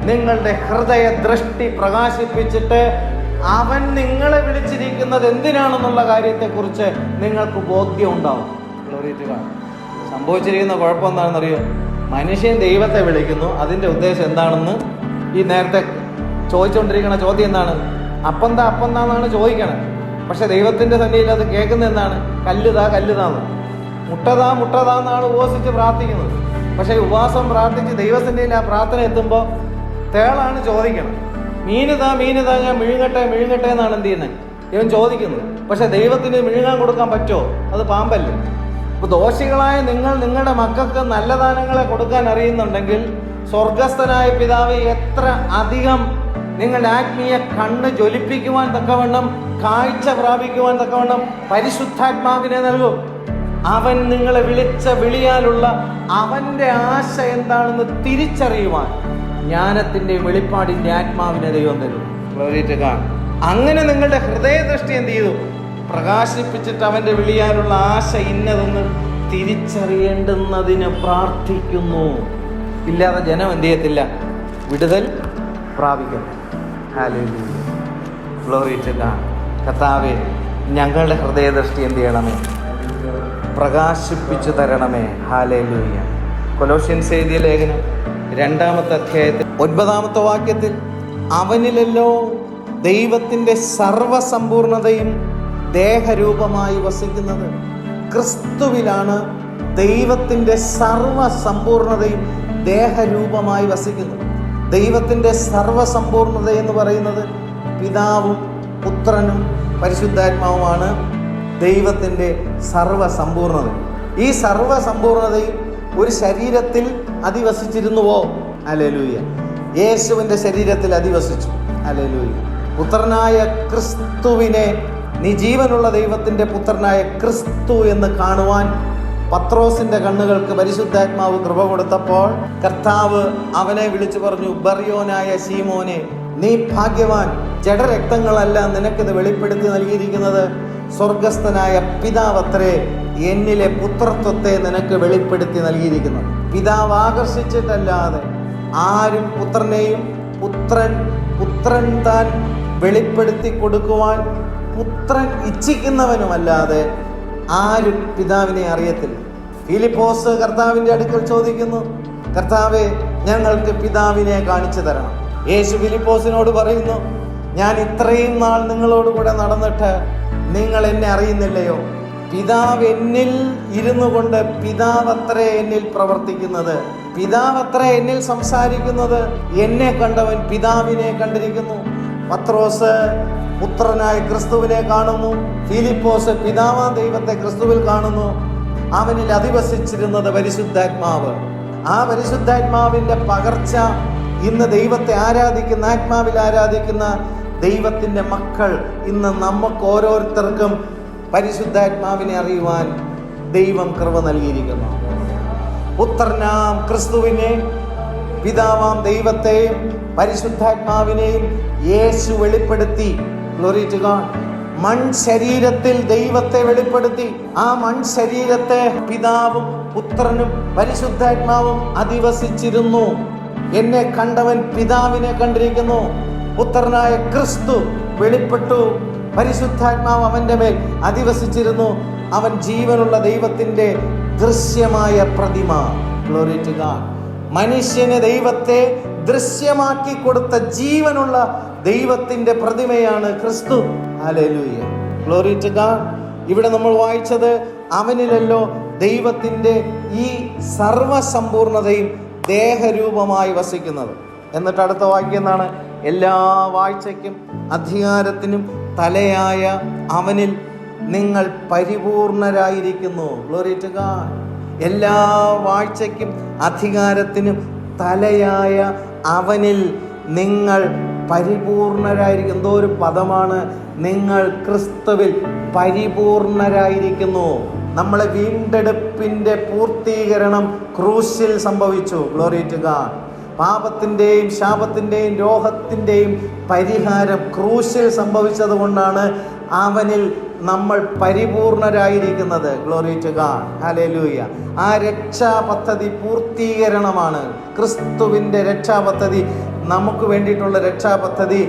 നിങ്ങളുടെ ഹൃദയ ദൃഷ്ടി പ്രകാശിപ്പിച്ചിട്ട് അവൻ നിങ്ങളെ വിളിച്ചിരിക്കുന്നത് എന്തിനാണെന്നുള്ള കാര്യത്തെക്കുറിച്ച് നിങ്ങൾക്ക് ബോധ്യം ഉണ്ടാവും. സംഭവിച്ചിരിക്കുന്ന കുഴപ്പം എന്താണെന്നറിയോ? മനുഷ്യൻ ദൈവത്തെ വിളിക്കുന്നു, അതിൻ്റെ ഉദ്ദേശം എന്താണെന്ന് ഈ നേരത്തെ ചോദിച്ചുകൊണ്ടിരിക്കുന്ന ചോദ്യം എന്താണ്? അപ്പന്താന്നാണ് ചോദിക്കണത്. പക്ഷെ ദൈവത്തിന്റെ സന്നിധിയിൽ അത് കേൾക്കുന്നത് എന്താണ്? കല്ലുതാന്ന്. മുട്ടതാന്നാണ് ഉപവസിച്ച് പ്രാർത്ഥിക്കുന്നത്. പക്ഷെ ഉപവാസം പ്രാർത്ഥിച്ച് ദൈവസന്നിധിയിൽ ആ പ്രാർത്ഥന എത്തുമ്പോൾ തേളാണ് ചോദിക്കണം. മീനുതാ ഞാൻ മിഴുങ്ങട്ടെ എന്നാണ് എന്ത് ചെയ്യുന്നത്? ഇവൻ ചോദിക്കുന്നത്. പക്ഷെ ദൈവത്തിന് മിഴുങ്ങാൻ കൊടുക്കാൻ പറ്റുമോ? അത് പാമ്പല്ലേ. അപ്പോൾ ദോഷികളായ നിങ്ങളുടെ മക്കൾക്ക് നല്ല ദാനങ്ങളെ കൊടുക്കാൻ അറിയുന്നുണ്ടെങ്കിൽ സ്വർഗസ്ഥനായ പിതാവ് എത്ര അധികം നിങ്ങളുടെ ആത്മീയ കണ്ണ് ജ്വലിപ്പിക്കുവാൻ തക്കവണ്ണം, കാഴ്ച പ്രാപിക്കുവാൻ തക്കവണ്ണം പരിശുദ്ധാത്മാവിനെ നൽകും. അവൻ നിങ്ങളെ വിളിച്ച വിളിയാലുള്ള അവന്റെ ആശ എന്താണെന്ന് തിരിച്ചറിയുവാൻ ജ്ഞാനത്തിന്റെ വെളിപ്പാടിന്റെ ആത്മാവിനെ ദൈവം തരും. അങ്ങനെ നിങ്ങളുടെ ഹൃദയദൃഷ്ടി എന്ത് ചെയ്തു? പ്രകാശിപ്പിച്ചിട്ട് അവന്റെ വിളിയാലുള്ള ആശ ഇന്നതെന്ന് തിരിച്ചറിയേണ്ടുന്നതിന് പ്രാർത്ഥിക്കുന്നു. ഇല്ലാതെ ജനം എന്ത് ചെയ്യത്തില്ല? വിടുതൽ പ്രാപിക്കുന്നു. ഹല്ലേലൂയ, ഗ്ലോറി ടു ഗോഡ്. കർത്താവേ, ഞങ്ങളുടെ ഹൃദയദൃഷ്ടി എന്ത് ചെയ്യണമേ? പ്രകാശിപ്പിച്ചു തരണമേ. ഹല്ലേലൂയ. കൊലോഷ്യൻസ് എഴുതിയ ലേഖനം 2-ാമത്തെ അധ്യായത്തിൽ 9-ാമത്തെ വാക്യത്തിൽ അവനിലല്ലോ ദൈവത്തിന്റെ സർവസമ്പൂർണതയും ദേഹരൂപമായി വസിക്കുന്നത്. ക്രിസ്തുവിലാണ് ദൈവത്തിന്റെ സർവസമ്പൂർണതയും ദേഹരൂപമായി വസിക്കുന്നത്. ദൈവത്തിന്റെ സർവസമ്പൂർണത എന്ന് പറയുന്നത് പിതാവും പുത്രനും പരിശുദ്ധാത്മാവുമാണ്. ദൈവത്തിന്റെ സർവസമ്പൂർണത. ഈ സർവസമ്പൂർണതയും ഒരു ശരീരത്തിൽ അധിവസിച്ചിരുന്നുവോ? ഹല്ലേലൂയ. യേശുവിന്റെ ശരീരത്തിൽ അധിവസിച്ചു. ഹല്ലേലൂയ. പുത്രനായ ക്രിസ്തുവിനെ, നീ ജീവനുള്ള ദൈവത്തിന്റെ പുത്രനായ ക്രിസ്തു എന്ന് കാണുവാൻ പത്രോസിന്റെ കണ്ണുകൾക്ക് പരിശുദ്ധാത്മാവ് കൃപ കൊടുത്തപ്പോൾ കർത്താവ് അവനെ വിളിച്ചു പറഞ്ഞു, ബറിയോനായ ശീമോനെ, നീ ഭാഗ്യവാൻ. ജഡരക്തങ്ങളല്ല നിനക്കിത് വെളിപ്പെടുത്തി നൽകിയിരിക്കുന്നത്, സ്വർഗസ്ഥനായ പിതാവത്രേ എന്നിലെ പുത്രത്വത്തെ നിനക്ക് വെളിപ്പെടുത്തി നൽകിയിരിക്കുന്നത്. പിതാവ് ആകർഷിച്ചിട്ടല്ലാതെ ആരും പുത്രനെയും പുത്രൻ താൻ വെളിപ്പെടുത്തി കൊടുക്കുവാൻ പുത്രൻ ഇച്ഛിക്കുന്നവനുമല്ലാതെ ആരും പിതാവിനെ അറിയത്തില്ല. ഫിലിപ്പോസ് കർത്താവിന്റെ അടുക്കൽ ചോദിക്കുന്നു, കർത്താവേ, ഞങ്ങൾക്ക് പിതാവിനെ കാണിച്ചു തരണം. യേശു ഫിലിപ്പോസിനോട് പറയുന്നു, ഞാൻ ഇത്രയും നാൾ നിങ്ങളോടുകൂടെ നടന്നിട്ട് നിങ്ങൾ എന്നെ അറിയുന്നില്ലയോ? പിതാവ് എന്നിൽ ഇരുന്നു കൊണ്ട് പിതാവത്രേ എന്നിൽ പ്രവർത്തിക്കുന്നത്, പിതാവത്രേ എന്നിൽ സംസാരിക്കുന്നത്. എന്നെ കണ്ടവൻ പിതാവിനെ കണ്ടിരിക്കുന്നു. പത്രോസ് പുത്രനായ ക്രിസ്തുവിനെ കാണുന്നു. ഫിലിപ്പോസ് പിതാവാം ദൈവത്തെ ക്രിസ്തുവിൽ കാണുന്നു. അവനിൽ അധിവസിച്ചിരുന്നത് പരിശുദ്ധാത്മാവ്. ആ പരിശുദ്ധാത്മാവിന്റെ പകർച്ച ഇന്ന് ദൈവത്തെ ആരാധിക്കുന്ന, ആത്മാവിൽ ആരാധിക്കുന്ന ദൈവത്തിന്റെ മക്കൾ ഇന്ന് നമുക്ക് ഓരോരുത്തർക്കും പരിശുദ്ധാത്മാവിനെ അറിയുവാൻ ദൈവം കൃപ നൽകിയിരിക്കുന്നു. പുത്രനാം ക്രിസ്തുവിനെ, പിതാവാം ദൈവത്തെയും പരിശുദ്ധാത്മാവിനെയും യേശു വെളിപ്പെടുത്തി. Glory to God. മൺശരീരത്തിൽ ദൈവത്തെ വെളിപ്പെടുത്തി. ആ മൺശരീരത്തെ പിതാവും പുത്രനും പരിശുദ്ധാത്മാവും അധിവസിച്ചിരുന്നു. എന്നെ കണ്ടവൻ പിതാവിനെ കണ്ടിരിക്കുന്നു. പുത്രനായ ക്രിസ്തു വെളിപ്പെട്ടു. പരിശുദ്ധാത്മാവ് അവന്റെ മേൽ അധിവസിച്ചിരുന്നു. അവൻ ജീവനുള്ള ദൈവത്തിന്റെ ദൃശ്യമായ പ്രതിമ. Glory to God. മനുഷ്യന് ദൈവത്തെ ദൃശ്യമാക്കി കൊടുത്ത ജീവനുള്ള ദൈവത്തിന്റെ പ്രതിമയാണ് ക്രിസ്തു. ഹല്ലേലൂയ, ഗ്ലോറി ടു ഗോഡ്. ഇവിടെ നമ്മൾ വായിച്ചത് അവനിലല്ലോ ദൈവത്തിന്റെ ഈ സർവസമ്പൂർണതയും ദേഹരൂപമായി വസിക്കുന്നത്. എന്നിട്ട് അടുത്ത വാക്യം എന്താണ്? എല്ലാ വാഴ്ചയ്ക്കും അധികാരത്തിനും തലയായ അവനിൽ നിങ്ങൾ പരിപൂർണരായിരിക്കുന്നു. Glory to God. എല്ലാ വാഴ്ചയ്ക്കും അധികാരത്തിനും തലയായ അവനിൽ നിങ്ങൾ പരിപൂർണരായിരിക്കും. എന്തോ ഒരു പദമാണ്, നിങ്ങൾ ക്രിസ്തുവിൽ പരിപൂർണരായിരിക്കുന്നു. നമ്മളെ വീണ്ടെടുപ്പിൻ്റെ പൂർത്തീകരണം ക്രൂശിൽ സംഭവിച്ചു. Glory to God. പാപത്തിൻ്റെയും ശാപത്തിൻ്റെയും രോഗത്തിൻ്റെയും പരിഹാരം ക്രൂശിൽ സംഭവിച്ചത് കൊണ്ടാണ് അവനിൽ നമ്മൾ പരിപൂർണരായിരിക്കുന്നത്. Glory to God. ഹല്ലേലൂയ. ആ രക്ഷാ പദ്ധതി പൂർത്തീകരണമാണ്. ക്രിസ്തുവിൻ്റെ രക്ഷാ പദ്ധതി, നമുക്ക് വേണ്ടിയിട്ടുള്ള രക്ഷാ പദ്ധതി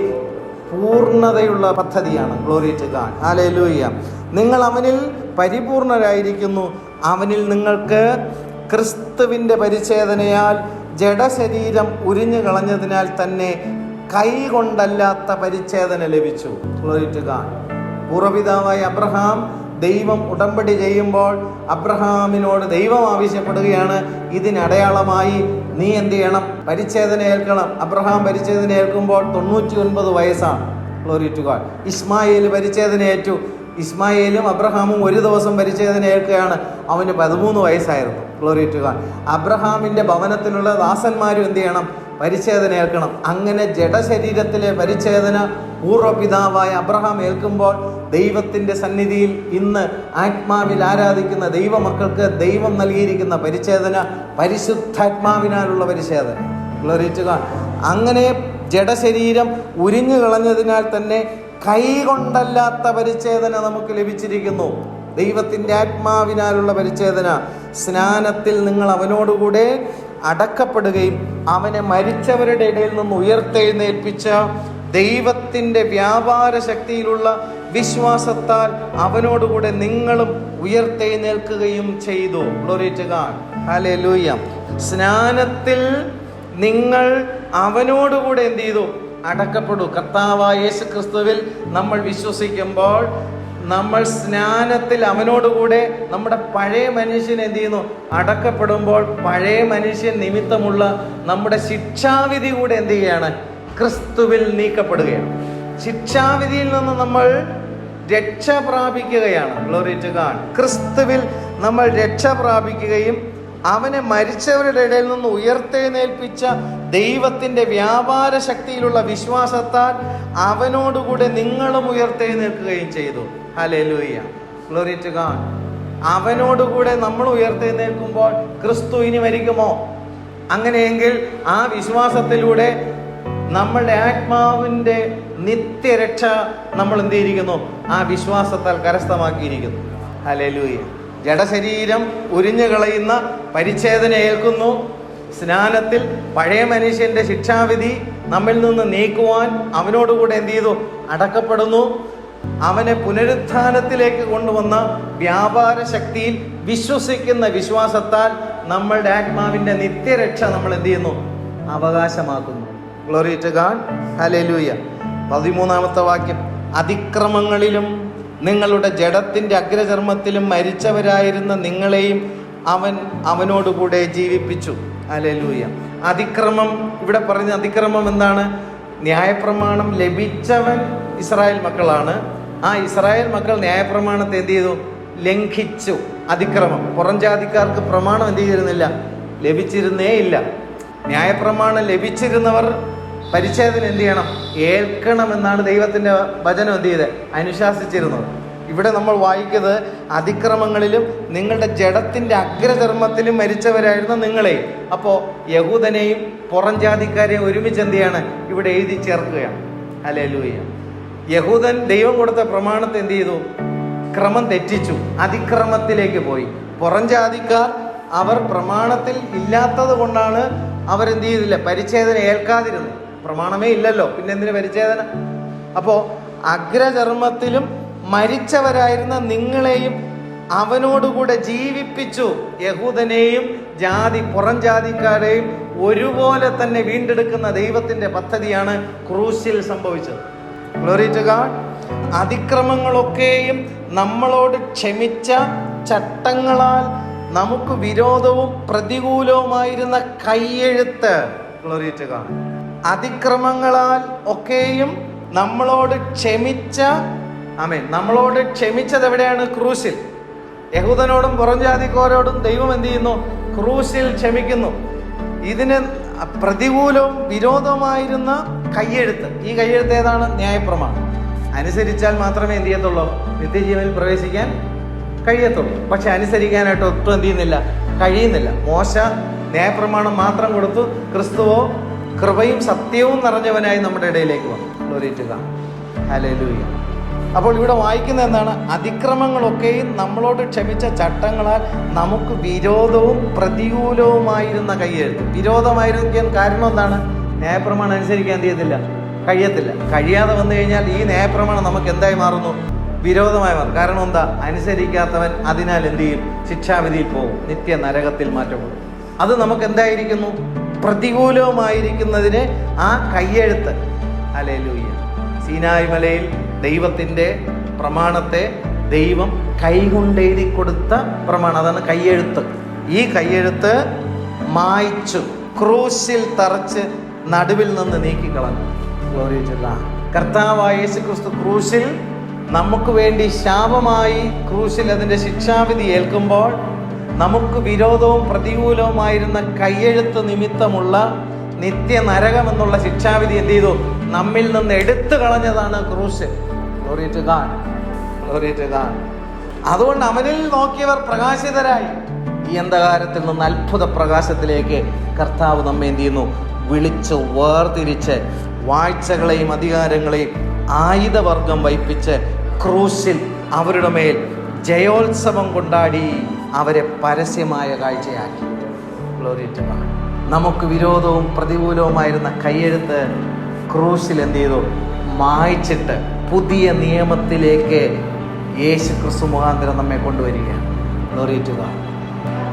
പൂർണ്ണതയുള്ള പദ്ധതിയാണ്. Glory to God. ഹല്ലേലൂയ. നിങ്ങൾ അവനിൽ പരിപൂർണരായിരിക്കുന്നു. അവനിൽ നിങ്ങൾക്ക് ക്രിസ്തുവിൻ്റെ പരിച്ഛേദനയാൽ ജഡശരീരം ഉരിഞ്ഞു കളഞ്ഞതിനാൽ തന്നെ കൈകൊണ്ടല്ലാത്ത പരിച്ഛേദന ലഭിച്ചു. Glory to God. പൂർവ്വപിതാവായ അബ്രഹാം ദൈവം ഉടമ്പടി ചെയ്യുമ്പോൾ അബ്രഹാമിനോട് ദൈവം ആവശ്യപ്പെടുകയാണ്, ഇതിനടയാളമായി നീ എന്ത് ചെയ്യണം? പരിച്ഛേദന ഏൽക്കണം. അബ്രഹാം പരിച്ഛേദന ഏൽക്കുമ്പോൾ 99 വയസ്സാണ്. Glory to God. ഇസ്മായേൽ പരിച്ഛേദന ഏറ്റു. ഇസ്മായേലും അബ്രഹാമും ഒരു ദിവസം പരിച്ഛേദന ഏൽക്കുകയാണ്. അവന് 13 വയസ്സായിരുന്നു. Glory to God. അബ്രഹാമിൻ്റെ ഭവനത്തിലുള്ള ദാസന്മാരും എന്ത് ചെയ്യണം? പരിച്ഛേദന ഏൽക്കണം. അങ്ങനെ ജഡശരീരത്തിലെ പരിച്ഛേദന പൂർവ്വപിതാവായ അബ്രഹാം ഏൽക്കുമ്പോൾ ദൈവത്തിൻ്റെ സന്നിധിയിൽ ഇന്ന് ആത്മാവിൽ ആരാധിക്കുന്ന ദൈവമക്കൾക്ക് ദൈവം നൽകിയിരിക്കുന്ന പരിച്ഛേദന പരിശുദ്ധാത്മാവിനാലുള്ള പരിച്ഛേദന. Glory to God. അങ്ങനെ ജഡശരീരം ഉരിഞ്ഞു കളഞ്ഞതിനാൽ തന്നെ കൈകൊണ്ടല്ലാത്ത പരിച്ഛേദന നമുക്ക് ലഭിച്ചിരിക്കുന്നു. ദൈവത്തിൻ്റെ ആത്മാവിനാലുള്ള പരിച്ഛേദന. സ്നാനത്തിൽ നിങ്ങൾ അവനോടുകൂടെ അടക്കപ്പെടുകയും അവനെ മരിച്ചവരുടെ ഇടയിൽ നിന്ന് ഉയർത്തെഴുന്നേൽപ്പിച്ച ദൈവത്തിൻ്റെ വ്യാപാര ശക്തിയിലുള്ള വിശ്വാസത്താൽ അവനോടുകൂടെ നിങ്ങളും ഉയർത്തെഴുന്നേൽക്കുകയും ചെയ്തു. Glory to God. ഹല്ലേലൂയ. സ്നാനത്തിൽ നിങ്ങൾ അവനോടുകൂടെ എന്ത് ചെയ്തു? അടക്കപ്പെടൂ. കർത്താവായ യേശു ക്രിസ്തുവിൽ നമ്മൾ വിശ്വസിക്കുമ്പോൾ നമ്മൾ സ്നാനത്തിൽ അവനോടുകൂടെ നമ്മുടെ പഴയ മനുഷ്യൻ എന്ത് ചെയ്യുന്നു? അടക്കപ്പെടുമ്പോൾ പഴയ മനുഷ്യൻ നിമിത്തമുള്ള നമ്മുടെ ശിക്ഷാവിധി കൂടെ എന്ത് ചെയ്യുകയാണ്? ക്രിസ്തുവിൽ നീക്കപ്പെടുകയാണ്. ശിക്ഷാവിധിയിൽ നിന്ന് നമ്മൾ രക്ഷ പ്രാപിക്കുകയാണ്. Glory to God. ക്രിസ്തുവിൽ നമ്മൾ രക്ഷ പ്രാപിക്കുകയും അവനെ മരിച്ചവരുടെ ഇടയിൽ നിന്ന് ഉയർത്തെഴുന്നേൽപ്പിച്ച ദൈവത്തിൻ്റെ വ്യാപാര ശക്തിയിലുള്ള വിശ്വാസത്താൽ അവനോടുകൂടെ നിങ്ങളും ഉയർത്തെഴുന്നേൽക്കുകയും ചെയ്തു. ഹല്ലേലൂയ. Glory to God. അവനോടുകൂടെ നമ്മൾ ഉയർത്തെഴുന്നേൽക്കുമ്പോൾ ക്രിസ്തു ഇനി മരിക്കുമോ? അങ്ങനെയെങ്കിൽ ആ വിശ്വാസത്തിലൂടെ നമ്മളുടെ ആത്മാവിൻ്റെ നിത്യരക്ഷ നമ്മൾ എന്ത് ചെയ്തിരിക്കുന്നു? ആ വിശ്വാസത്താൽ കരസ്ഥമാക്കിയിരിക്കുന്നു. ഹല്ലേലൂയ. ജഡശരീരം ഉരിഞ്ഞു കളയുന്ന പരിച്ഛേദന ഏൽക്കുന്നു. സ്നാനത്തിൽ പഴയ മനുഷ്യൻ്റെ ശിക്ഷാവിധി നമ്മിൽ നിന്ന് നീക്കുവാൻ അവനോടുകൂടെ എന്ത് ചെയ്തു? അടക്കപ്പെടുന്നു. അവനെ പുനരുത്ഥാനത്തിലേക്ക് കൊണ്ടുവന്ന വ്യാപാര ശക്തിയിൽ വിശ്വസിക്കുന്ന വിശ്വാസത്താൽ നമ്മളുടെ ആത്മാവിൻ്റെ നിത്യരക്ഷ നമ്മൾ എന്ത് ചെയ്യുന്നു? അവകാശമാക്കുന്നു. Glory to God. ഹല്ലേലൂയ. 13-ാമത്തെ വാക്യം. അതിക്രമങ്ങളിലും നിങ്ങളുടെ ജഡത്തിൻ്റെ അഗ്രചർമ്മത്തിലും മരിച്ചവരായിരുന്ന നിങ്ങളെയും അവൻ അവനോടുകൂടെ ജീവിപ്പിച്ചു. ഹല്ലേലൂയ. അതിക്രമം, ഇവിടെ പറഞ്ഞ അതിക്രമം എന്താണ്? ന്യായപ്രമാണം ലഭിച്ചവൻ ഇസ്രായേൽ മക്കളാണ്. ആ ഇസ്രായേൽ മക്കൾ ന്യായപ്രമാണത്തെ എന്ത് ചെയ്തു? ലംഘിച്ചു. അതിക്രമം. പുറം ജാതിക്കാർക്ക് പ്രമാണം എന്ത് ചെയ്തിരുന്നില്ല? ലഭിച്ചിരുന്നേ ഇല്ല. ന്യായപ്രമാണം ലഭിച്ചിരുന്നവർ പരിച്ഛേദന എന്ത് ചെയ്യണം? ഏൽക്കണമെന്നാണ് ദൈവത്തിൻ്റെ വചനം എന്ത് ചെയ്ത് അനുശാസിച്ചിരുന്നത്. ഇവിടെ നമ്മൾ വായിക്കുന്നത് അതിക്രമങ്ങളിലും നിങ്ങളുടെ ജഡത്തിൻ്റെ അഗ്രചർമ്മത്തിലും മരിച്ചവരായിരുന്ന നിങ്ങളെയും. അപ്പോൾ യഹൂദനെയും പുറം ജാതിക്കാരെയും ഒരുമിച്ച് എന്ത് ചെയ്യാണ്? ഇവിടെ എഴുതി ചേർക്കുകയാണ്. ഹല്ലേലൂയ. യഹൂദൻ ദൈവം കൊടുത്ത പ്രമാണത്തെ എന്ത് ചെയ്തു? ക്രമം തെറ്റിച്ചു, അതിക്രമത്തിലേക്ക് പോയി. പുറം ജാതിക്കാർ അവർ പ്രമാണത്തിൽ ഇല്ലാത്തത് കൊണ്ടാണ് അവരെന്ത് ചെയ്തില്ല? പരിച്ഛേദന ഏൽക്കാതിരുന്നു. പ്രമാണമേ ഇല്ലല്ലോ, പിന്നെ എന്തിനു പരിച്ഛേദന? അപ്പോൾ അഗ്രചർമ്മത്തിലും മരിച്ചവരായിരുന്ന നിങ്ങളെയും അവനോടുകൂടെ ജീവിപ്പിച്ചു. യഹൂദനെയും പുറം ജാതിക്കാരെയും ഒരുപോലെ തന്നെ വീണ്ടെടുക്കുന്ന ദൈവത്തിൻ്റെ പദ്ധതിയാണ് ക്രൂശിൽ സംഭവിച്ചത്. Glory to God. അതിക്രമങ്ങളൊക്കെയും നമ്മളോട് ക്ഷമിച്ച ചട്ടങ്ങളാൽ നമുക്ക് വിരോധവും പ്രതികൂലവുമായിരുന്ന കൈയെഴുത്ത്. Glory to God. അതിക്രമങ്ങളാൽ ഒക്കെയും നമ്മളോട് ക്ഷമിച്ച ആമേൻ. നമ്മളോട് ക്ഷമിച്ചത് എവിടെയാണ്? ക്രൂശിൽ. യഹൂദനോടും പുറംജാതിക്കാരോടും ദൈവം എന്ത് ചെയ്യുന്നു? ക്രൂശിൽ ക്ഷമിക്കുന്നു. ഇതിന് പ്രതികൂലവും വിരോധവുമായിരുന്ന കയ്യെഴുത്ത്. ഈ കയ്യെഴുത്ത് ഏതാണ്? ന്യായപ്രമാണം. അനുസരിച്ചാൽ മാത്രമേ എന്ത് ചെയ്യത്തുള്ളൂ? നിത്യജീവനിൽ പ്രവേശിക്കാൻ കഴിയത്തുള്ളൂ. പക്ഷെ അനുസരിക്കാനായിട്ട് ഒട്ടും എന്ത് ചെയ്യുന്നില്ല? കഴിയുന്നില്ല. മോശ ന്യായപ്രമാണം മാത്രം കൊടുത്തു, ക്രിസ്തുവോ കൃപയും സത്യവും നിറഞ്ഞവനായി നമ്മുടെ ഇടയിലേക്ക് വന്നു. Glory to God. ഹല്ലേലൂയ. അപ്പോൾ ഇവിടെ വായിക്കുന്ന എന്താണ്? അതിക്രമങ്ങളൊക്കെയും നമ്മളോട് ക്ഷമിച്ച ചട്ടങ്ങളാൽ നമുക്ക് വിരോധവും പ്രതികൂലവുമായിരുന്ന കയ്യെഴുത്ത്. വിരോധമായിരിക്കാൻ കാരണം എന്താണ്? ന്യായപ്രമാണം അനുസരിക്കാൻ എന്ത് ചെയ്യത്തില്ല? കഴിയത്തില്ല. കഴിയാതെ വന്നു കഴിഞ്ഞാൽ ഈ ന്യായപ്രമാണം നമുക്ക് എന്തായി മാറുന്നു? വിരോധമായി മാറും. കാരണം എന്താ? അനുസരിക്കാത്തവൻ അതിനാൽ എന്ത് ചെയ്യും? ശിക്ഷാവിധിയിൽ പോകും, നിത്യ നരകത്തിൽ മാറ്റപ്പെടും. അത് നമുക്ക് എന്തായിരിക്കുന്നു? പ്രതികൂലവുമായിരിക്കുന്നതിന് ആ കയ്യെഴുത്ത്. ഹല്ലേലൂയ. സീനായ് മലയിൽ ദൈവത്തിൻ്റെ പ്രമാണത്തെ ദൈവം കൈകൊണ്ടെഴുതി കൊടുത്ത പ്രമാണം, അതാണ് കയ്യെഴുത്ത്. ഈ കയ്യെഴുത്ത് മായ്ച്ചു, ക്രൂശിൽ തറച്ച് നടുവിൽ നിന്ന് നീക്കിക്കളഞ്ഞു. Glory to God. കർത്താവായ യേശു ക്രിസ്തു ക്രൂശിൽ നമുക്ക് വേണ്ടി ശാപമായി ക്രൂശിൽ അതിൻ്റെ ശിക്ഷാവിധി ഏൽക്കുമ്പോൾ നമുക്ക് വിരോധവും പ്രതികൂലവുമായിരുന്ന കയ്യെഴുത്ത് നിമിത്തമുള്ള നിത്യ നരകം എന്നുള്ള ശിക്ഷാവിധി എന്ത് ചെയ്തു? നമ്മിൽ നിന്ന് എടുത്തു കളഞ്ഞതാണ് ക്രൂശ്. Glory to God. Glory to God. അതുകൊണ്ട് അവനിൽ നോക്കിയവർ പ്രകാശിതരായി. ഈ അന്ധകാരത്തിൽ നിന്ന് അത്ഭുത പ്രകാശത്തിലേക്ക് കർത്താവ് നമ്മെ എന്ത് ചെയ്യുന്നു? വിളിച്ച് വേർതിരിച്ച് വാഴ്ചകളെയും അധികാരങ്ങളെയും ആയുധവർഗം വഹിപ്പിച്ച് ക്രൂശിൽ അവരുടെ മേൽ ജയോത്സവം കൊണ്ടാടി അവരെ പരസ്യമായ കാഴ്ചയാക്കി. Glory to God. നമുക്ക് വിരോധവും പ്രതികൂലവുമായിരുന്ന കയ്യെഴുത്ത് ക്രൂശിൽ എന്ത് ചെയ്തു? മായ്ച്ചിട്ട് പുതിയ നിയമത്തിലേക്ക് യേശു ക്രിസ്തു മുഖാന്തരം നമ്മെ കൊണ്ടുവരികയാണ്. Glory to God.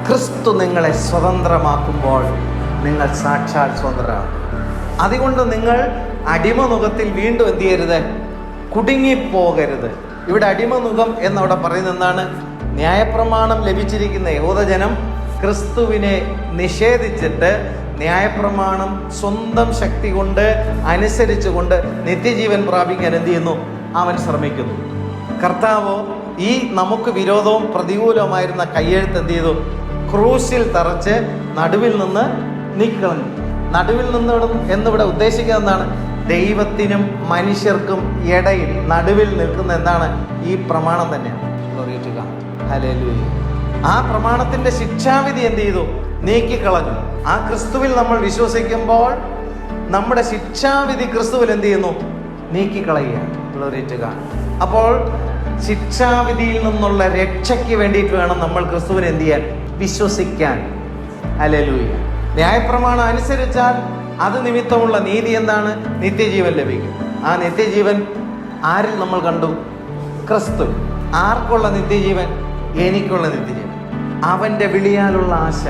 ക്രിസ്തു നിങ്ങളെ സ്വതന്ത്രമാക്കുമ്പോൾ നിങ്ങൾ സാക്ഷാൽ സ്വതന്ത്രരാണ്. അതുകൊണ്ട് നിങ്ങൾ അടിമനുഖത്തിൽ വീണ്ടും എന്ത് ചെയ്യരുത്? കുടുങ്ങിപ്പോകരുത്. ഇവിടെ അടിമനുഖം എന്നവിടെ പറയുന്നത് എന്താണ്? ന്യായപ്രമാണം ലഭിച്ചിരിക്കുന്ന യഹൂദജനം ക്രിസ്തുവിനെ നിഷേധിച്ചിട്ട് ന്യായപ്രമാണം സ്വന്തം ശക്തി കൊണ്ട് അനുസരിച്ചുകൊണ്ട് നിത്യജീവൻ പ്രാപിക്കാൻ എന്ത് ചെയ്യുന്നു? അവൻ ശ്രമിക്കുന്നു. കർത്താവോ ഈ നമുക്ക് വിരോധവും പ്രതികൂലവുമായിരുന്ന കയ്യെഴുത്ത് എന്ത് ചെയ്തു? ക്രൂശിൽ തറച്ച് നടുവിൽ നിന്ന് നീക്കിക്കളഞ്ഞു. നടുവിൽ നിന്ന് എന്നിവിടെ ഉദ്ദേശിക്കുന്നത് എന്താണ്? ദൈവത്തിനും മനുഷ്യർക്കും ഇടയിൽ നടുവിൽ നിൽക്കുന്ന എന്താണ്? ഈ പ്രമാണം തന്നെയാണ്. Glory to God. ഹല്ലേലൂയ. ആ പ്രമാണത്തിന്റെ ശിക്ഷാവിധി എന്ത് ചെയ്തു? നീക്കിക്കളഞ്ഞു. ആ ക്രിസ്തുവിൽ നമ്മൾ വിശ്വസിക്കുമ്പോൾ നമ്മുടെ ശിക്ഷാവിധി ക്രിസ്തുവിൽ എന്ത് ചെയ്യുന്നു? നീക്കിക്കളയുക. Glory to God. അപ്പോൾ ശിക്ഷാവിധിയിൽ നിന്നുള്ള രക്ഷയ്ക്ക് വേണ്ടിയിട്ട് വേണം നമ്മൾ ക്രിസ്തുവിനെ എന്ത് ചെയ്യാൻ? വിശ്വസിക്കാൻ. ഹല്ലേലൂയ. ന്യായപ്രമാണം അനുസരിച്ചാൽ അത് നിമിത്തമുള്ള നീതി എന്താണ്? നിത്യജീവൻ ലഭിക്കും. ആ നിത്യജീവൻ ആരിൽ നമ്മൾ കണ്ടു? ക്രിസ്തു. ആർക്കുള്ള നിത്യജീവൻ? എനിക്കുള്ള നിത്യജീവൻ. അവൻ്റെ വിളിയാലുള്ള ആശ.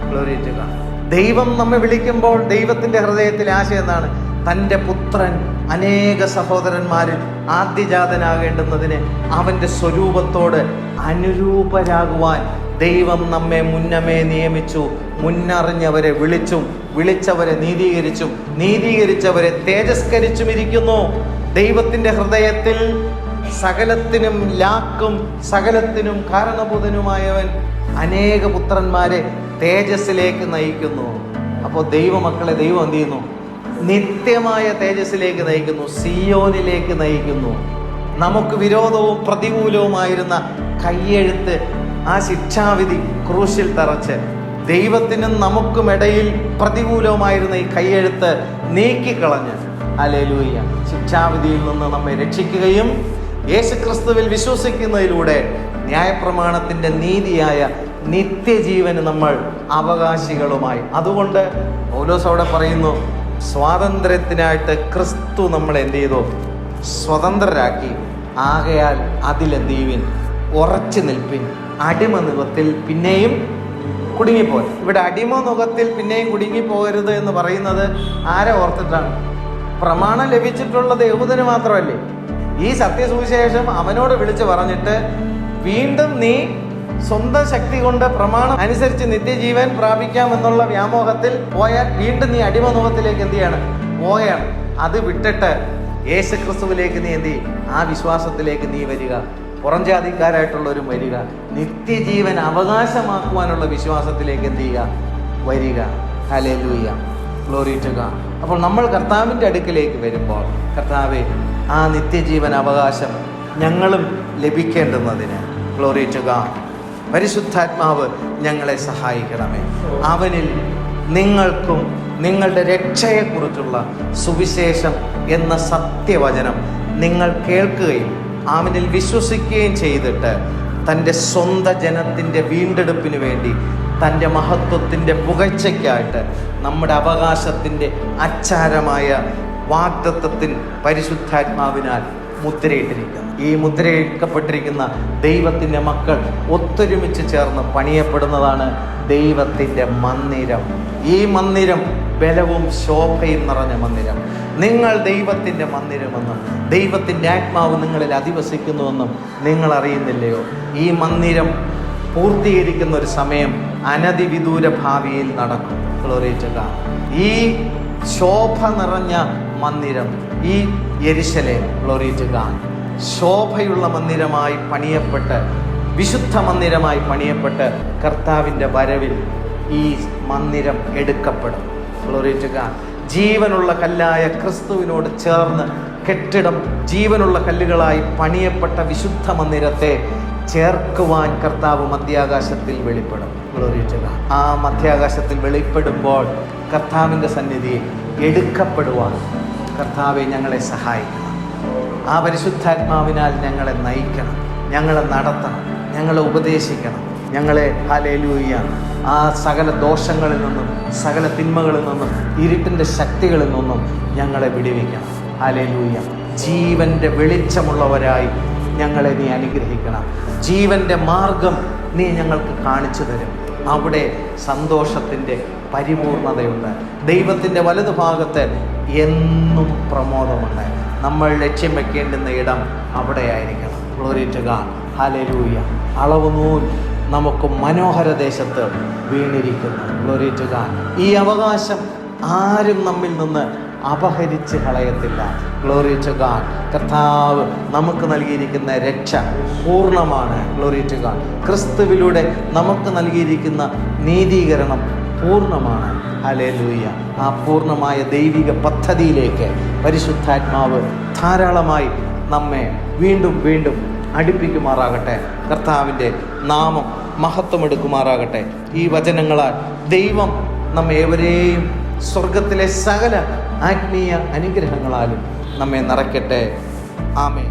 Glory to God. ദൈവം നമ്മെ വിളിക്കുമ്പോൾ ദൈവത്തിൻ്റെ ഹൃദയത്തിലെ ആശ എന്താണ്? തൻ്റെ പുത്രൻ അനേക സഹോദരന്മാരിൽ ആദ്യജാതനാകേണ്ടുന്നതിന് അവൻ്റെ സ്വരൂപത്തോട് അനുരൂപരാകുവാൻ ദൈവം നമ്മെ മുന്നമേ നിയമിച്ചു. മുന്നറിഞ്ഞവരെ വിളിച്ചും വിളിച്ചവരെ നീതീകരിച്ചും നീതീകരിച്ചവരെ തേജസ്കരിച്ചും ഇരിക്കുന്നു. ദൈവത്തിൻ്റെ ഹൃദയത്തിൽ സകലത്തിനും ലാക്കും സകലത്തിനും കാരണഭൂതനുമായവൻ അനേക പുത്രന്മാരെ തേജസ്സിലേക്ക് നയിക്കുന്നു. അപ്പോൾ ദൈവമക്കളെ ദൈവം എന്ത് ചെയ്യുന്നു? നിത്യമായ തേജസ്സിലേക്ക് നയിക്കുന്നു, സിയോനിലേക്ക് നയിക്കുന്നു. നമുക്ക് വിരോധവും പ്രതികൂലവുമായിരുന്ന കയ്യെഴുത്ത്, ആ ശിക്ഷാവിധി ക്രൂശിൽ തറച്ച് ദൈവത്തിനും നമുക്കുമിടയിൽ പ്രതികൂലവുമായിരുന്ന ഈ കയ്യെഴുത്ത് നീക്കിക്കളഞ്ഞ് ഹല്ലേലൂയ ശിക്ഷാവിധിയിൽ നിന്ന് നമ്മെ രക്ഷിക്കുകയും യേശുക്രിസ്തുവിൽ വിശ്വസിക്കുന്നതിലൂടെ ന്യായപ്രമാണത്തിൻ്റെ നീതിയായ നിത്യജീവന് നമ്മൾ അവകാശികളുമായി. അതുകൊണ്ട് പൗലോസ് അവിടെ പറയുന്നു, സ്വാതന്ത്ര്യത്തിനായിട്ട് ക്രിസ്തു നമ്മളെ എന്ത് ചെയ്തു? സ്വതന്ത്രരാക്കി. ആകയാൽ അതിലെന്ത് ചെയ്യുവിൻ? ഉറച്ചു നിൽപ്പിൻ. അടിമനുഖത്തിൽ പിന്നെയും കുടുങ്ങിപ്പോയി. ഇവിടെ അടിമനുഖത്തിൽ പിന്നെയും കുടുങ്ങിപ്പോകരുത് എന്ന് പറയുന്നത് ആരെ ഓർത്തിട്ടാണ്? പ്രമാണം ലഭിച്ചിട്ടുള്ളത് യഹൂദന് മാത്രമല്ലേ? ഈ സത്യസുവിശേഷം അവനോട് വിളിച്ചു പറഞ്ഞിട്ട് വീണ്ടും നീ സ്വന്തം ശക്തി കൊണ്ട് പ്രമാണം അനുസരിച്ച് നിത്യജീവൻ പ്രാപിക്കാമെന്നുള്ള വ്യാമോഹത്തിൽ പോയാൽ വീണ്ടും നീ അടിമനുഖത്തിലേക്ക് എന്ത് ചെയ്യാണ്? പോയാണ്. അത് വിട്ടിട്ട് യേശുക്രിസ്തുവിലേക്ക് നീ എന്ത് ചെയ്യും? ആ വിശ്വാസത്തിലേക്ക് നീ വരിക. പുറം ജാതിക്കാരായിട്ടുള്ളവരും വരിക. നിത്യജീവൻ അവകാശമാക്കുവാനുള്ള വിശ്വാസത്തിലേക്ക് എന്ത് ചെയ്യുക? വരിക. ഹല്ലേലൂയ, ഗ്ലോറി ടു ഗോഡ്. അപ്പോൾ നമ്മൾ കർത്താവിൻ്റെ അടുക്കിലേക്ക് വരുമ്പോൾ, കർത്താവേ, ആ നിത്യജീവൻ അവകാശം ഞങ്ങളും ലഭിക്കേണ്ടുന്നതിന്, ഗ്ലോറി ടു ഗോഡ്, പരിശുദ്ധാത്മാവ് ഞങ്ങളെ സഹായിക്കണമേ. അവനിൽ നിങ്ങൾക്കും നിങ്ങളുടെ രക്ഷയെക്കുറിച്ചുള്ള സുവിശേഷം എന്ന സത്യവചനം നിങ്ങൾ കേൾക്കുകയും അവനിൽ വിശ്വസിക്കുകയും ചെയ്തിട്ട് തൻ്റെ സ്വന്തം ജനത്തിൻ്റെ വീണ്ടെടുപ്പിന് വേണ്ടി, തൻ്റെ മഹത്വത്തിൻ്റെ പുകഴ്ചയ്ക്കായിട്ട് നമ്മുടെ അവകാശത്തിൻ്റെ അച്ചാരമായ വാഗ്ദത്തത്തിൽ പരിശുദ്ധാത്മാവിനാൽ മുദ്രയിട്ടിരിക്കുന്നു. ഈ മുദ്രയിക്കപ്പെട്ടിരിക്കുന്ന ദൈവത്തിൻ്റെ മക്കൾ ഒത്തൊരുമിച്ച് ചേർന്ന് പണിയപ്പെടുന്നതാണ് ദൈവത്തിൻ്റെ മന്ദിരം. ഈ മന്ദിരം ബലവും ശോഭയും നിറഞ്ഞ മന്ദിരം. നിങ്ങൾ ദൈവത്തിൻ്റെ മന്ദിരമെന്നും ദൈവത്തിൻ്റെ ആത്മാവ് നിങ്ങളിൽ അധിവസിക്കുന്നുവെന്നും നിങ്ങൾ അറിയുന്നില്ലയോ? ഈ മന്ദിരം പൂർത്തീകരിക്കുന്ന ഒരു സമയം അനധിവിദൂര ഭാവിയിൽ നടക്കും. Glory to God. ഈ ശോഭ നിറഞ്ഞ മന്ദിരം, ഈ യെരുശലേം, ഗ്ലോറി ടു ഗോഡ്, ശോഭയുള്ള മന്ദിരമായി പണിയപ്പെട്ട്, വിശുദ്ധ മന്ദിരമായി പണിയപ്പെട്ട് കർത്താവിൻ്റെ വരവിൽ ഈ മന്ദിരം എടുക്കപ്പെടും. Glory to God. ജീവനുള്ള കല്ലായ ക്രിസ്തുവിനോട് ചേർന്ന് കെട്ടിടം ജീവനുള്ള കല്ലുകളായി പണിയപ്പെട്ട വിശുദ്ധ മന്ദിരത്തെ ചേർക്കുവാൻ കർത്താവ് മധ്യാകാശത്തിൽ വെളിപ്പെടും. Glory to God. ആ മധ്യാകാശത്തിൽ വെളിപ്പെടുമ്പോൾ കർത്താവിൻ്റെ സന്നിധിയിൽ എടുക്കപ്പെടുവാൻ കർത്താവെ ഞങ്ങളെ സഹായിക്കണം. ആ പരിശുദ്ധാത്മാവിനാൽ ഞങ്ങളെ നയിക്കണം, ഞങ്ങളെ നടത്തണം, ഞങ്ങളെ ഉപദേശിക്കണം, ഞങ്ങളെ ഹല്ലേലൂയ ആ സകല ദോഷങ്ങളിൽ നിന്നും, സകല തിന്മകളിൽ നിന്നും, ഇരുട്ടിൻ്റെ ശക്തികളിൽ നിന്നും ഞങ്ങളെ വിടുവിക്കണം. ഹല്ലേലൂയ. ജീവൻ്റെ വെളിച്ചമുള്ളവരായി ഞങ്ങളെ നീ അനുഗ്രഹിക്കണം. ജീവൻ്റെ മാർഗം നീ ഞങ്ങൾക്ക് കാണിച്ചു തരും. അവിടെ സന്തോഷത്തിൻ്റെ പരിപൂർണതയുണ്ട്. ദൈവത്തിൻ്റെ വലതുഭാഗത്ത് എന്നും പ്രമോദമുണ്ട്. നമ്മൾ ലക്ഷ്യം വെക്കേണ്ടുന്ന ഇടം അവിടെയായിരിക്കണം. Glory to God. ഹല്ലേലൂയ. അളവ് നൂൽ നമുക്ക് മനോഹര ദേശത്ത് വീണിരിക്കുന്നു. Glory to God. ഈ അവകാശം ആരും നമ്മിൽ നിന്ന് അപഹരിച്ച് കളയത്തില്ല. Glory to God. കർത്താവ് നമുക്ക് നൽകിയിരിക്കുന്ന രക്ഷ പൂർണ്ണമാണ്. Glory to God. ക്രിസ്തുവിലൂടെ നമുക്ക് നൽകിയിരിക്കുന്ന നീതീകരണം പൂർണ്ണമാണ്. ഹല്ലേലൂയ. ആ പൂർണ്ണമായ ദൈവിക പദ്ധതിയിലേക്ക് പരിശുദ്ധാത്മാവ് ധാരാളമായി നമ്മെ വീണ്ടും വീണ്ടും അടുപ്പിക്കുമാറാകട്ടെ. കർത്താവിൻ്റെ നാമം മഹത്വമെടുക്കുമാറാകട്ടെ. ഈ വചനങ്ങളാൽ ദൈവം നമ്മെ ഏവരെയും സ്വർഗത്തിലെ സകല ആത്മീയ അനുഗ്രഹങ്ങളാലും നമ്മെ നിറയ്ക്കട്ടെ. ആമേൻ.